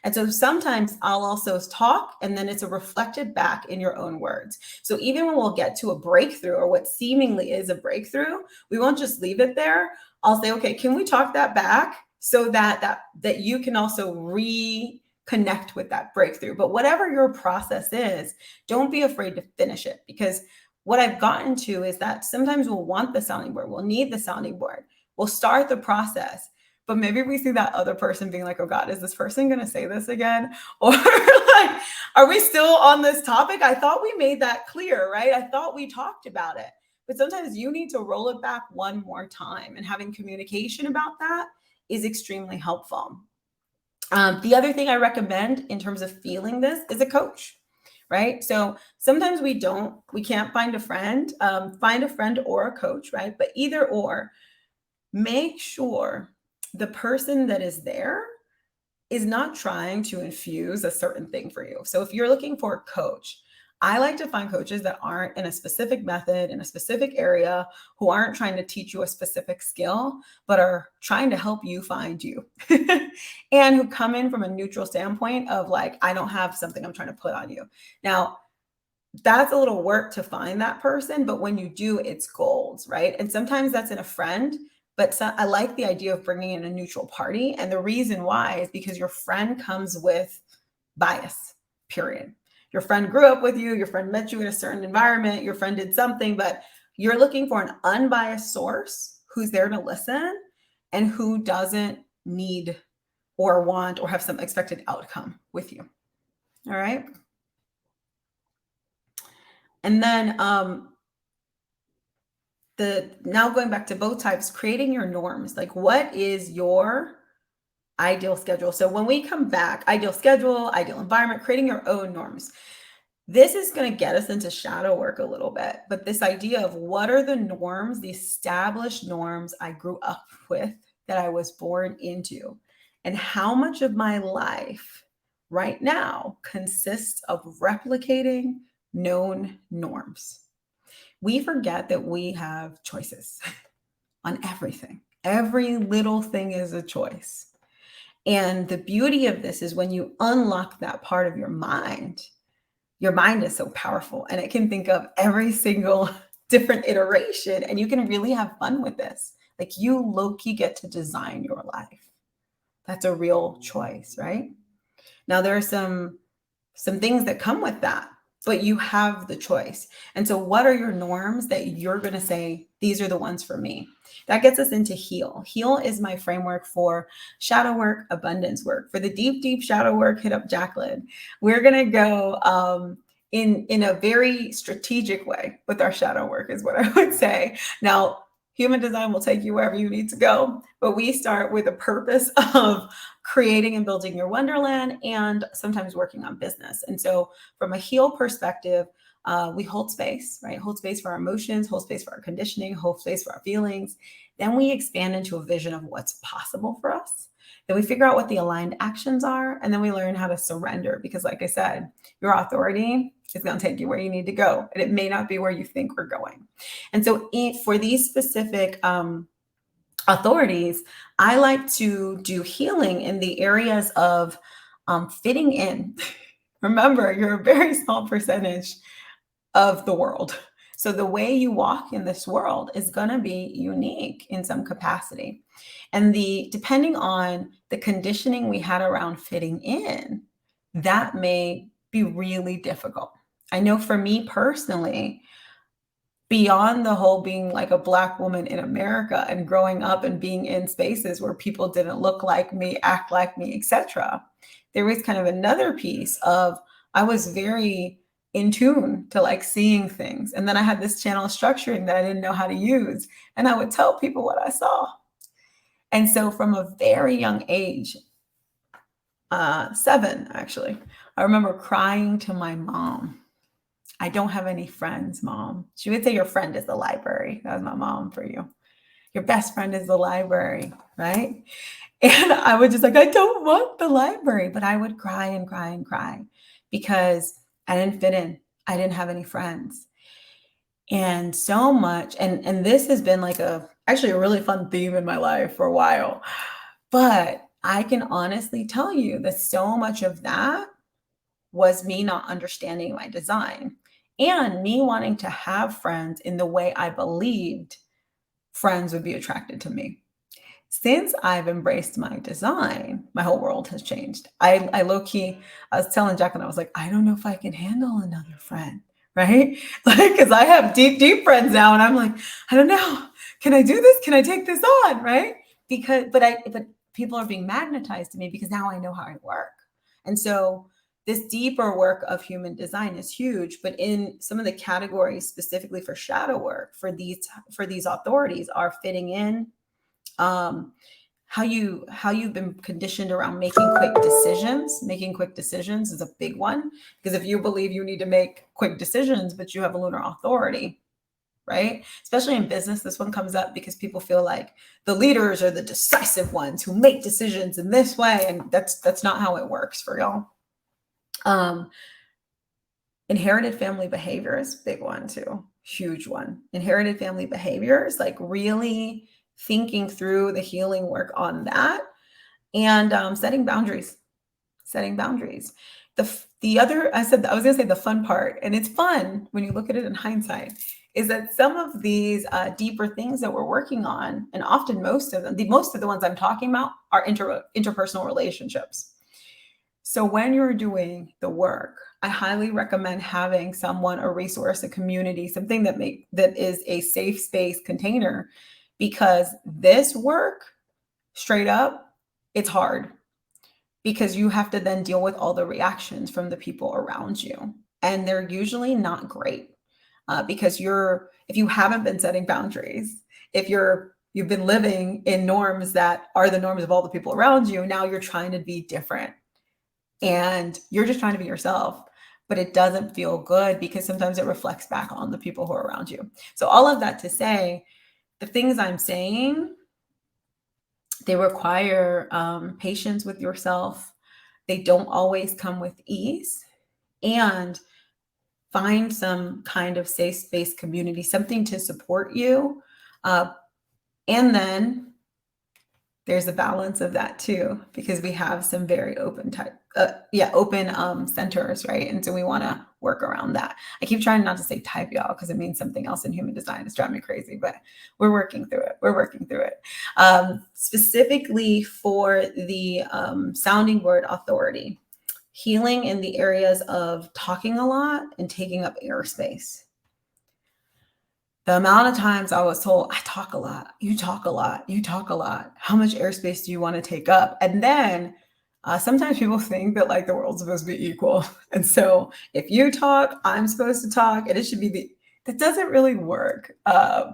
And so sometimes I'll also talk and then it's a reflected back in your own words. So even when we'll get to a breakthrough or what seemingly is a breakthrough, we won't just leave it there. I'll say, okay, can we talk that back so that you can also reconnect with that breakthrough? But whatever your process is, don't be afraid to finish it, because what I've gotten to is that sometimes we'll want the sounding board, we'll need the sounding board, we'll start the process, but maybe we see that other person being like, oh God, is this person going to say this again? Or like, are we still on this topic? I thought we made that clear, right? I thought we talked about it. But sometimes you need to roll it back one more time, and having communication about that is extremely helpful. The other thing I recommend in terms of feeling this is a coach, right? So sometimes we can't find a friend or a coach, right? But either or, make sure the person that is there is not trying to infuse a certain thing for you. So if you're looking for a coach, I like to find coaches that aren't in a specific method, in a specific area, who aren't trying to teach you a specific skill, but are trying to help you find you. And who come in from a neutral standpoint of like, I don't have something I'm trying to put on you. Now, that's a little work to find that person, but when you do, it's gold, right? And sometimes that's in a friend, but I like the idea of bringing in a neutral party. And the reason why is because your friend comes with bias, period. Your friend grew up with you, your friend met you in a certain environment, your friend did something, but you're looking for an unbiased source who's there to listen and who doesn't need or want or have some expected outcome with you. All right. And then now going back to both types, creating your norms. Like, what is your ideal schedule? So when we come back, ideal schedule, ideal environment, creating your own norms. This is going to get us into shadow work a little bit, but this idea of what are the norms, the established norms I grew up with, that I was born into, and how much of my life right now consists of replicating known norms. We forget that we have choices on everything. Every little thing is a choice. And the beauty of this is when you unlock that part of your mind is so powerful and it can think of every single different iteration, and you can really have fun with this. Like, you low-key get to design your life. That's a real choice, right? Now, there are some things that come with that, but you have the choice. And so what are your norms that you're going to say, these are the ones for me? That gets us into heal. Heal is my framework for shadow work, abundance work. For the deep, deep shadow work, hit up Jaclyn. We're going to go in a very strategic way with our shadow work, is what I would say. Now, human design will take you wherever you need to go, but we start with a purpose of creating and building your wonderland and sometimes working on business. And so from a heal perspective, we hold space, right? Hold space for our emotions, hold space for our conditioning, hold space for our feelings. Then we expand into a vision of what's possible for us. Then we figure out what the aligned actions are, and then we learn how to surrender, because like I said, your authority is going to take you where you need to go, and it may not be where you think we're going. And so for these specific authorities, I like to do healing in the areas of fitting in. Remember, you're a very small percentage of the world. So the way you walk in this world is going to be unique in some capacity. And depending on the conditioning we had around fitting in, that may be really difficult. I know for me personally, beyond the whole being like a Black woman in America and growing up and being in spaces where people didn't look like me, act like me, etc., there was kind of another piece of, I was very in tune to like seeing things. And then I had this channel of structuring that I didn't know how to use. And I would tell people what I saw. And so from a very young age, 7 actually, I remember crying to my mom, I don't have any friends, Mom. She would say, your friend is the library. That was my mom for you. Your best friend is the library, right? And I would just like, I don't want the library, but I would cry and cry and cry because I didn't fit in. I didn't have any friends. And so much, and this has been like actually a really fun theme in my life for a while, but I can honestly tell you that so much of that was me not understanding my design and me wanting to have friends in the way I believed friends would be attracted to me. Since I've embraced my design, my whole world has changed. I low-key, I was telling Jaclyn, I was like, I don't know if I can handle another friend, right? Like, because I have deep, deep friends now, and I'm like, I don't know, can I do this? Can I take this on, right? But people are being magnetized to me because now I know how I work, and so this deeper work of human design is huge. But in some of the categories specifically for shadow work for these authorities are fitting in. Um, how you've been conditioned around making quick decisions. Making quick decisions is a big one, because if you believe you need to make quick decisions but you have a lunar authority, right, especially in business, this one comes up because people feel like the leaders are the decisive ones who make decisions in this way, and that's not how it works for y'all. Inherited family behavior is a big one too, huge one. Inherited family behaviors, like really thinking through the healing work on that, and setting boundaries. Setting boundaries. The other, I was gonna say the fun part, and it's fun when you look at it in hindsight, is that some of these deeper things that we're working on, and often most of the ones I'm talking about are interpersonal relationships. So when you're doing the work, I highly recommend having someone, a resource, a community, something that is a safe space container, because this work, straight up, it's hard, because you have to then deal with all the reactions from the people around you, and they're usually not great, because if you haven't been setting boundaries, if you've been living in norms that are the norms of all the people around you, now you're trying to be different, and you're just trying to be yourself, but it doesn't feel good because sometimes it reflects back on the people who are around you. So all of that to say, the things I'm saying, they require patience with yourself. They don't always come with ease. And find some kind of safe space community, something to support you. And then there's a balance of that too, because we have some very open centers, right? And so we want to work around that. I keep trying not to say type, y'all, because it means something else in human design. It's driving me crazy, but we're working through it. Specifically for the Sounding Board Authority, healing in the areas of talking a lot and taking up airspace. The amount of times I was told, I talk a lot, you talk a lot, you talk a lot. How much airspace do you want to take up? And then sometimes people think that like the world's supposed to be equal. And so if you talk, I'm supposed to talk, and it should be that doesn't really work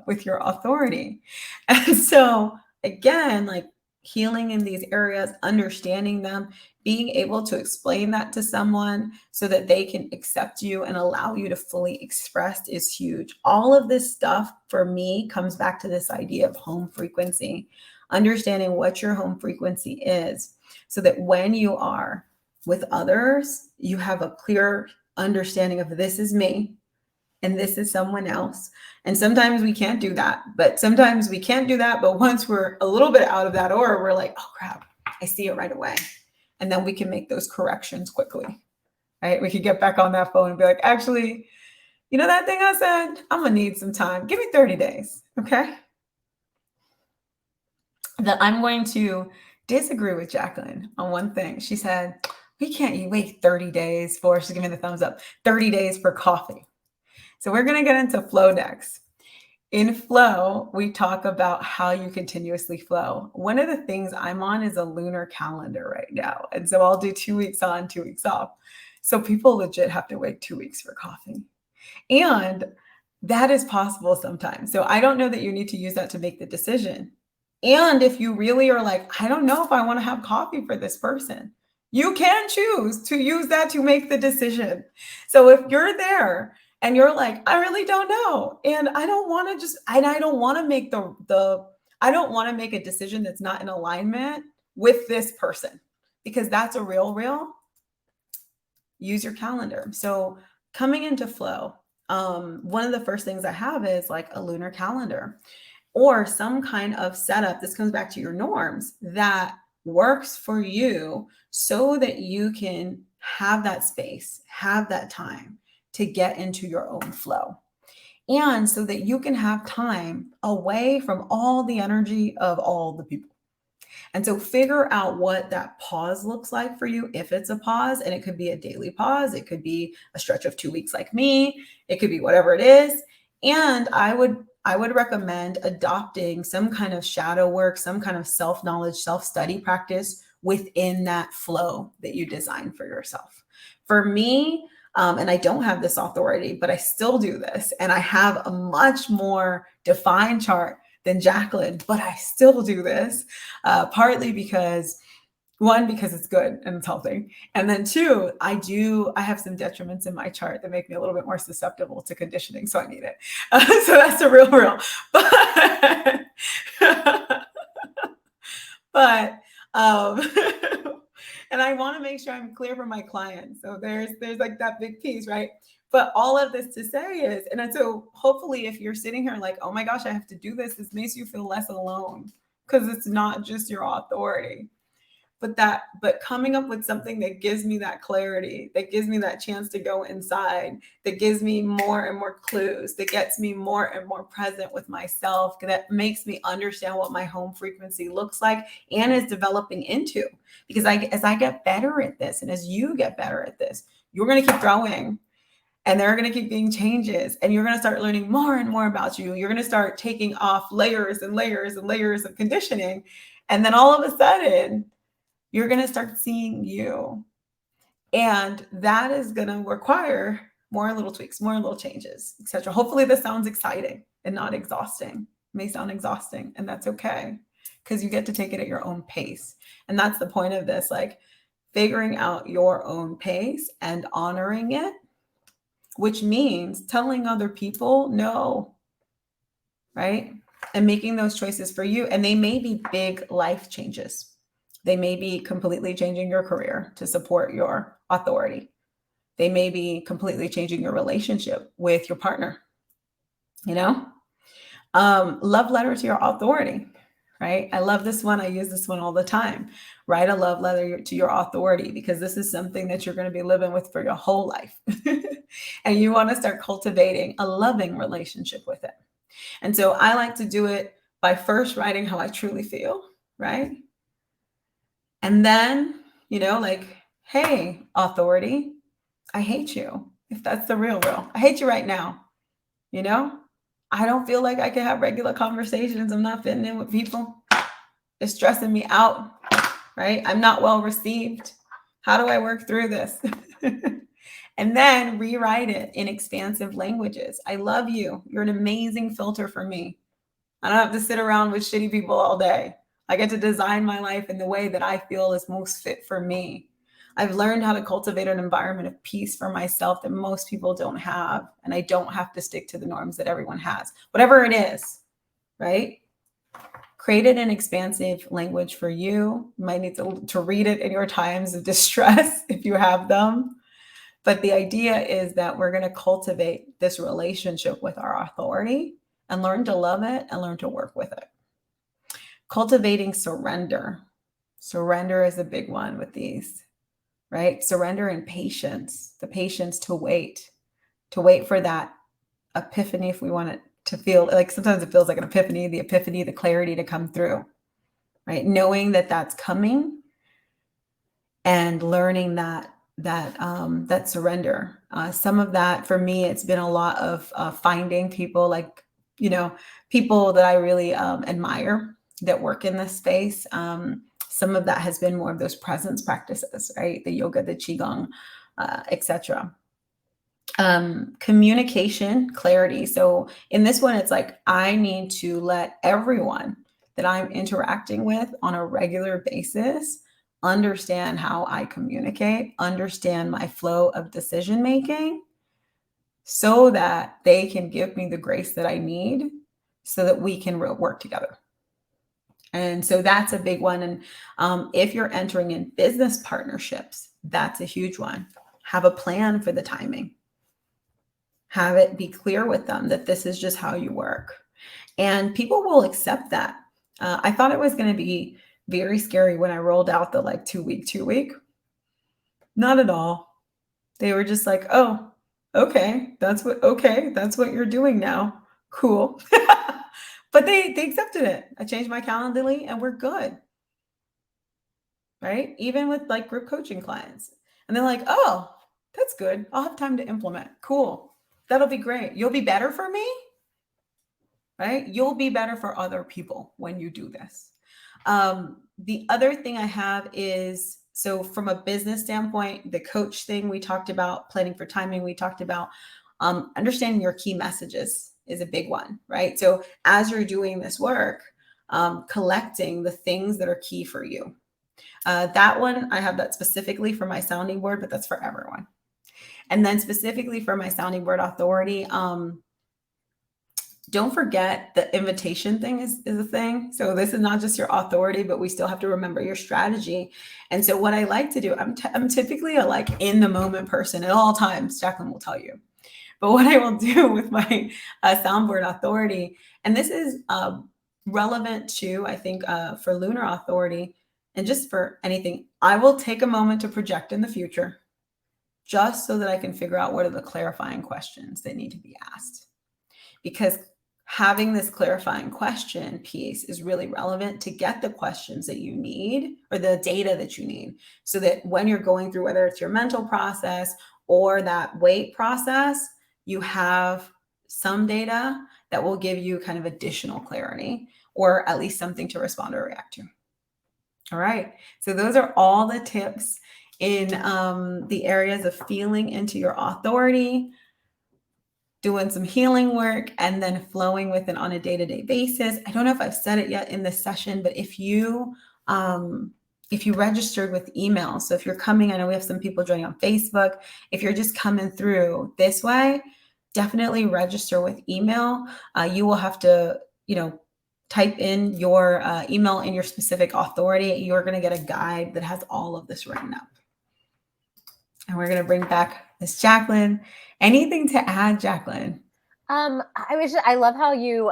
with your authority. And so again, like healing in these areas, understanding them, being able to explain that to someone so that they can accept you and allow you to fully express is huge. All of this stuff for me comes back to this idea of home frequency, understanding what your home frequency is, so that when you are with others, you have a clear understanding of this is me and this is someone else. And sometimes we can't do that, but once we're a little bit out of that aura, we're like, oh crap, I see it right away. And then we can make those corrections quickly, right? We could get back on that phone and be like, actually, you know that thing I said? I'm gonna need some time. Give me 30 days, okay? That I'm going to disagree with Jaclyn on one thing. She said, we can't wait 30 days for, she's giving me the thumbs up, 30 days for coffee. So we're gonna get into flow next. In flow, we talk about how you continuously flow. One of the things I'm on is a lunar calendar right now. And so I'll do 2 weeks on, 2 weeks off. So people legit have to wait 2 weeks for coffee. And that is possible sometimes. So I don't know that you need to use that to make the decision. And if you really are like, I don't know if I want to have coffee for this person, you can choose to use that to make the decision. So if you're there and you're like, I really don't know, and I don't want to make I don't want to make a decision that's not in alignment with this person, because that's a real, use your calendar. So coming into flow, one of the first things I have is like a lunar calendar or some kind of setup. This comes back to your norms that works for you so that you can have that space, have that time to get into your own flow. And so that you can have time away from all the energy of all the people. And so figure out what that pause looks like for you, if it's a pause, and it could be a daily pause. It could be a stretch of 2 weeks like me. It could be whatever it is. And I would recommend adopting some kind of shadow work, some kind of self-knowledge, self-study practice within that flow that you design for yourself. For me, and I don't have this authority, but I still do this. And I have a much more defined chart than Jaclyn, but I still do this, partly because one, because it's good and it's healthy. And then two, I have some detriments in my chart that make me a little bit more susceptible to conditioning. So I need it. So that's a real. But and I want to make sure I'm clear for my clients. So there's like that big piece, right? But all of this to say is, and so hopefully if you're sitting here like, oh my gosh, I have to do this, this makes you feel less alone, because it's not just your authority. But coming up with something that gives me that clarity, that gives me that chance to go inside, that gives me more and more clues, that gets me more and more present with myself, that makes me understand what my home frequency looks like and is developing into. Because as I get better at this, and as you get better at this, you're going to keep growing. And there are going to keep being changes, and you're going to start learning more and more about you. You're going to start taking off layers and layers and layers of conditioning. And then all of a sudden, you're going to start seeing you. And that is going to require more little tweaks, more little changes, etc. Hopefully this sounds exciting and not exhausting. It may sound exhausting, and that's okay, because you get to take it at your own pace. And that's the point of this, like figuring out your own pace and honoring it, which means telling other people no, right? And making those choices for you. And they may be big life changes. They may be completely changing your career to support your authority. They may be completely changing your relationship with your partner. Love letter to your authority, right? I love this one. I use this one all the time. Write a love letter to your authority, because this is something that you're going to be living with for your whole life. And you want to start cultivating a loving relationship with it. And so I like to do it by first writing how I truly feel, right? And then, like, hey, authority, I hate you. If that's the real. I hate you right now. I don't feel like I can have regular conversations. I'm not fitting in with people. It's stressing me out, right? I'm not well received. How do I work through this? And then rewrite it in expansive languages. I love you. You're an amazing filter for me. I don't have to sit around with shitty people all day. I get to design my life in the way that I feel is most fit for me. I've learned how to cultivate an environment of peace for myself that most people don't have. And I don't have to stick to the norms that everyone has, whatever it is, right? Created an expansive language for you. You might need to read it in your times of distress if you have them. But the idea is that we're going to cultivate this relationship with our authority and learn to love it and learn to work with it. Cultivating surrender. Surrender is a big one with these, right? Surrender and patience, the patience to wait for that epiphany, if we want it to feel like, sometimes it feels like an epiphany, the clarity to come through, right? Knowing that that's coming and learning that surrender. Some of that for me, it's been a lot of finding people like, people that I really admire that work in this space. Some of that has been more of those presence practices, right? The yoga, the qigong, etc. Communication, clarity. So in this one, it's like, I need to let everyone that I'm interacting with on a regular basis understand how I communicate, understand my flow of decision making, so that they can give me the grace that I need so that we can work together. And so that's a big one. And if you're entering in business partnerships, that's a huge one. Have a plan for the timing. Have it be clear with them that this is just how you work. And people will accept that. I thought it was going to be very scary when I rolled out the 2 week. Not at all. They were just like, oh, okay, that's what you're doing now. Cool. But they accepted it. I changed my Calendly and we're good. right? Even with like group coaching clients. And they're like, oh, that's good. I'll have time to implement. Cool. That'll be great. You'll be better for me, right? You'll be better for other people when you do this. The other thing I have is, so from a business standpoint, the coach thing we talked about, planning for timing, we talked about understanding your key messages is a big one, right? So as you're doing this work, collecting the things that are key for you. That one, I have that specifically for my sounding board, but that's for everyone. And then specifically for my sounding board authority, don't forget the invitation thing is a thing. So this is not just your authority, but we still have to remember your strategy. And so what I like to do, I'm typically a like in the moment person at all times. Jaclyn will tell you. But what I will do with my soundboard authority, and this is relevant to, I think, for lunar authority and just for anything, I will take a moment to project in the future just so that I can figure out what are the clarifying questions that need to be asked. Because having this clarifying question piece is really relevant to get the questions that you need or the data that you need, so that when you're going through, whether it's your mental process or that weight process, you have some data that will give you kind of additional clarity or at least something to respond or react to. All right. So those are all the tips in the areas of feeling into your authority, doing some healing work, and then flowing with it on a day-to-day basis. I don't know if I've said it yet in this session, but if you registered with email, so if you're coming, I know we have some people joining on Facebook. If you're just coming through this way, definitely register with email. You will have to, type in your email and your specific authority. You're going to get a guide that has all of this written up. And we're going to bring back Miss Jaclyn. Anything to add, Jaclyn? I love how you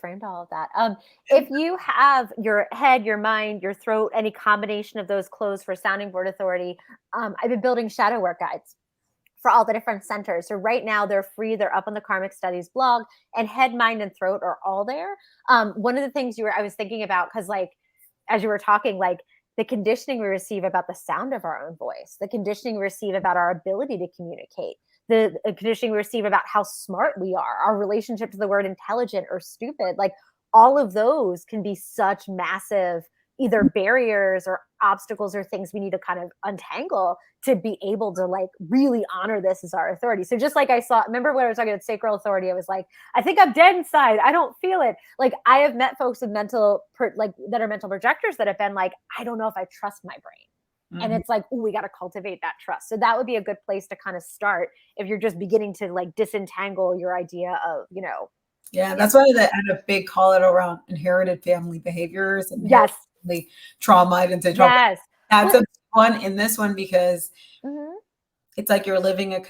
framed all of that. If you have your head, your mind, your throat, any combination of those closed for sounding board authority, I've been building shadow work guides for all the different centers. So right now they're free. They're up on the Karmic Studies blog, and head, mind, and throat are all there. One of the things I was thinking about, because like, as you were talking, like the conditioning we receive about the sound of our own voice, the conditioning we receive about our ability to communicate, the conditioning we receive about how smart we are, our relationship to the word intelligent or stupid, like all of those can be such massive either barriers or obstacles or things we need to kind of untangle to be able to like really honor this as our authority. So just like remember when I was talking about sacral authority, I was like, I think I'm dead inside. I don't feel it. Like I have met folks with that are mental projectors that have been like, I don't know if I trust my brain. Mm-hmm. And it's like, we got to cultivate that trust. So that would be a good place to kind of start if you're just beginning to like disentangle your idea of, Yeah, that's why I had a big call out around inherited family behaviors and yes, trauma. I didn't say trauma. Yes. That's a one in this one because it's like you're living a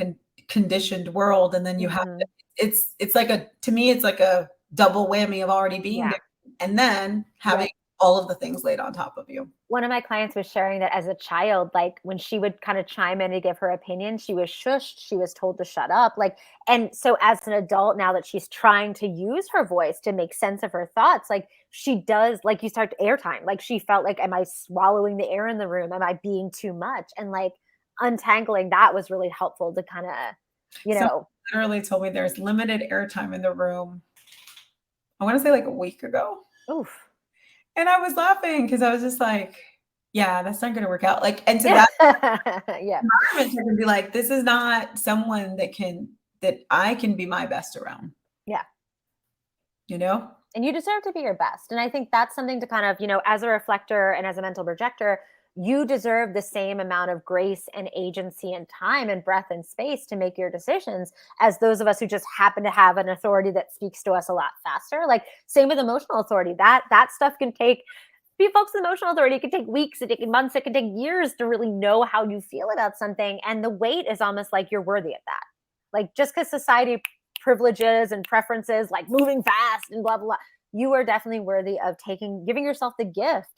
conditioned world, and then you have to, it's like to me it's like a double whammy of already being there and then having all of the things laid on top of you. One of my clients was sharing that as a child, like when she would kind of chime in to give her opinion, she was shushed. She was told to shut up. Like, and so as an adult, now that she's trying to use her voice to make sense of her thoughts, like she does, like you start airtime, like she felt like, am I swallowing the air in the room? Am I being too much? And like untangling that was really helpful to kind of, Someone literally told me there's limited airtime in the room. I want to say like a week ago. Oof. And I was laughing because I was just like, yeah, that's not going to work out. Like, and to that environment, I can be like, this is not someone that I can be my best around. Yeah. And you deserve to be your best. And I think that's something to kind of, as a reflector and as a mental projector, you deserve the same amount of grace and agency and time and breath and space to make your decisions as those of us who just happen to have an authority that speaks to us a lot faster. Like same with emotional authority, that stuff can take, folks with emotional authority, it can take weeks, it can take months, it can take years to really know how you feel about something. And the weight is almost like you're worthy of that. Like just because society privileges and preferences, like moving fast and blah, blah, blah, you are definitely worthy of giving yourself the gift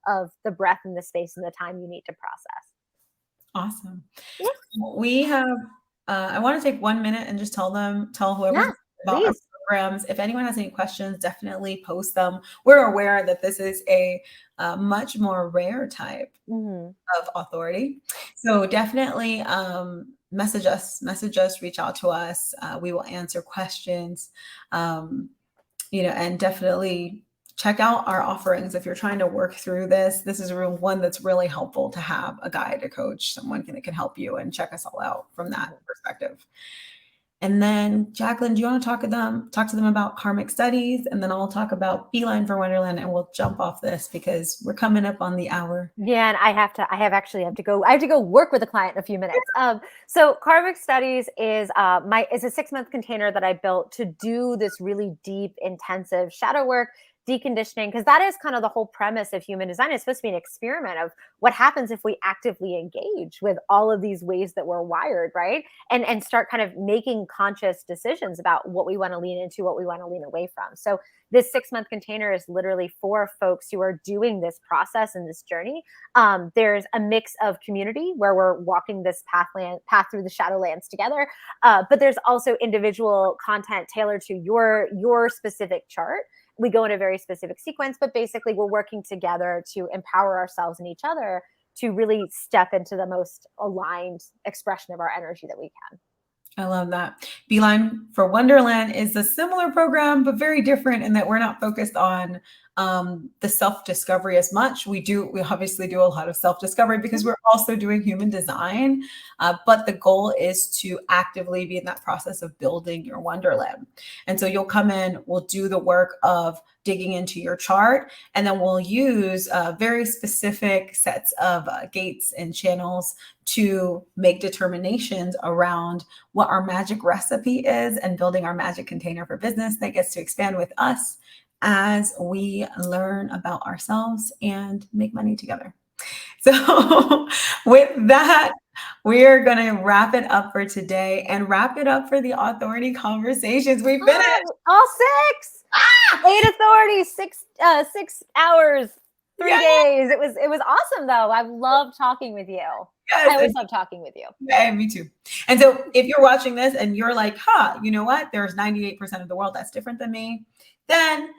of the breath and the space and the time you need to process. Awesome. Yeah. We have, I want to take 1 minute and just tell whoever about our programs. If anyone has any questions, definitely post them. We're aware that this is a much more rare type of authority. So definitely message us, reach out to us. We will answer questions, and definitely check out our offerings. If you're trying to work through this, this is one that's really helpful to have a guide, a coach, someone that can help you and check us all out from that perspective. And then, Jaclyn, do you want to talk to them about karmic studies? And then I'll talk about Beeline for Wonderland, and we'll jump off this because we're coming up on the hour. Yeah, and I have to go work with a client in a few minutes. So karmic studies is a 6-month container that I built to do this really deep, intensive shadow work, deconditioning, because that is kind of the whole premise of human design. It's supposed to be an experiment of what happens if we actively engage with all of these ways that we're wired, right? And start kind of making conscious decisions about what we want to lean into, what we want to lean away from. So this 6-month container is literally for folks who are doing this process and this journey. There's a mix of community where we're walking this path through the Shadowlands together, but there's also individual content tailored to your specific chart. We go in a very specific sequence, but basically we're working together to empower ourselves and each other to really step into the most aligned expression of our energy that we can. I love that. Beeline for Wonderland is a similar program, but very different in that we're not focused on the self-discovery as much. We obviously do a lot of self-discovery because we're also doing human design, but the goal is to actively be in that process of building your Wonderland. And so you'll come in, we'll do the work of digging into your chart, and then we'll use very specific sets of gates and channels to make determinations around what our magic recipe is and building our magic container for business that gets to expand with us as we learn about ourselves and make money together. So with that, we're going to wrap it up for today and wrap it up for the authority conversations. We finished all 6. 8 authorities, 6 hours, 3 days. It was awesome though. I love talking with you. Yes, I always love talking with you. Yeah, me too. And so if you're watching this and you're like, you know what? There's 98% of the world that's different than me, then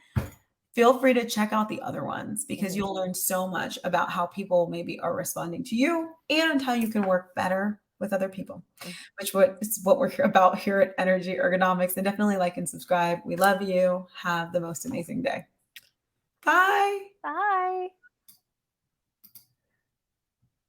feel free to check out the other ones because you'll learn so much about how people maybe are responding to you and how you can work better with other people, which is what we're about here at Energy Ergonomics. And definitely like and subscribe. We love you. Have the most amazing day. Bye. Bye.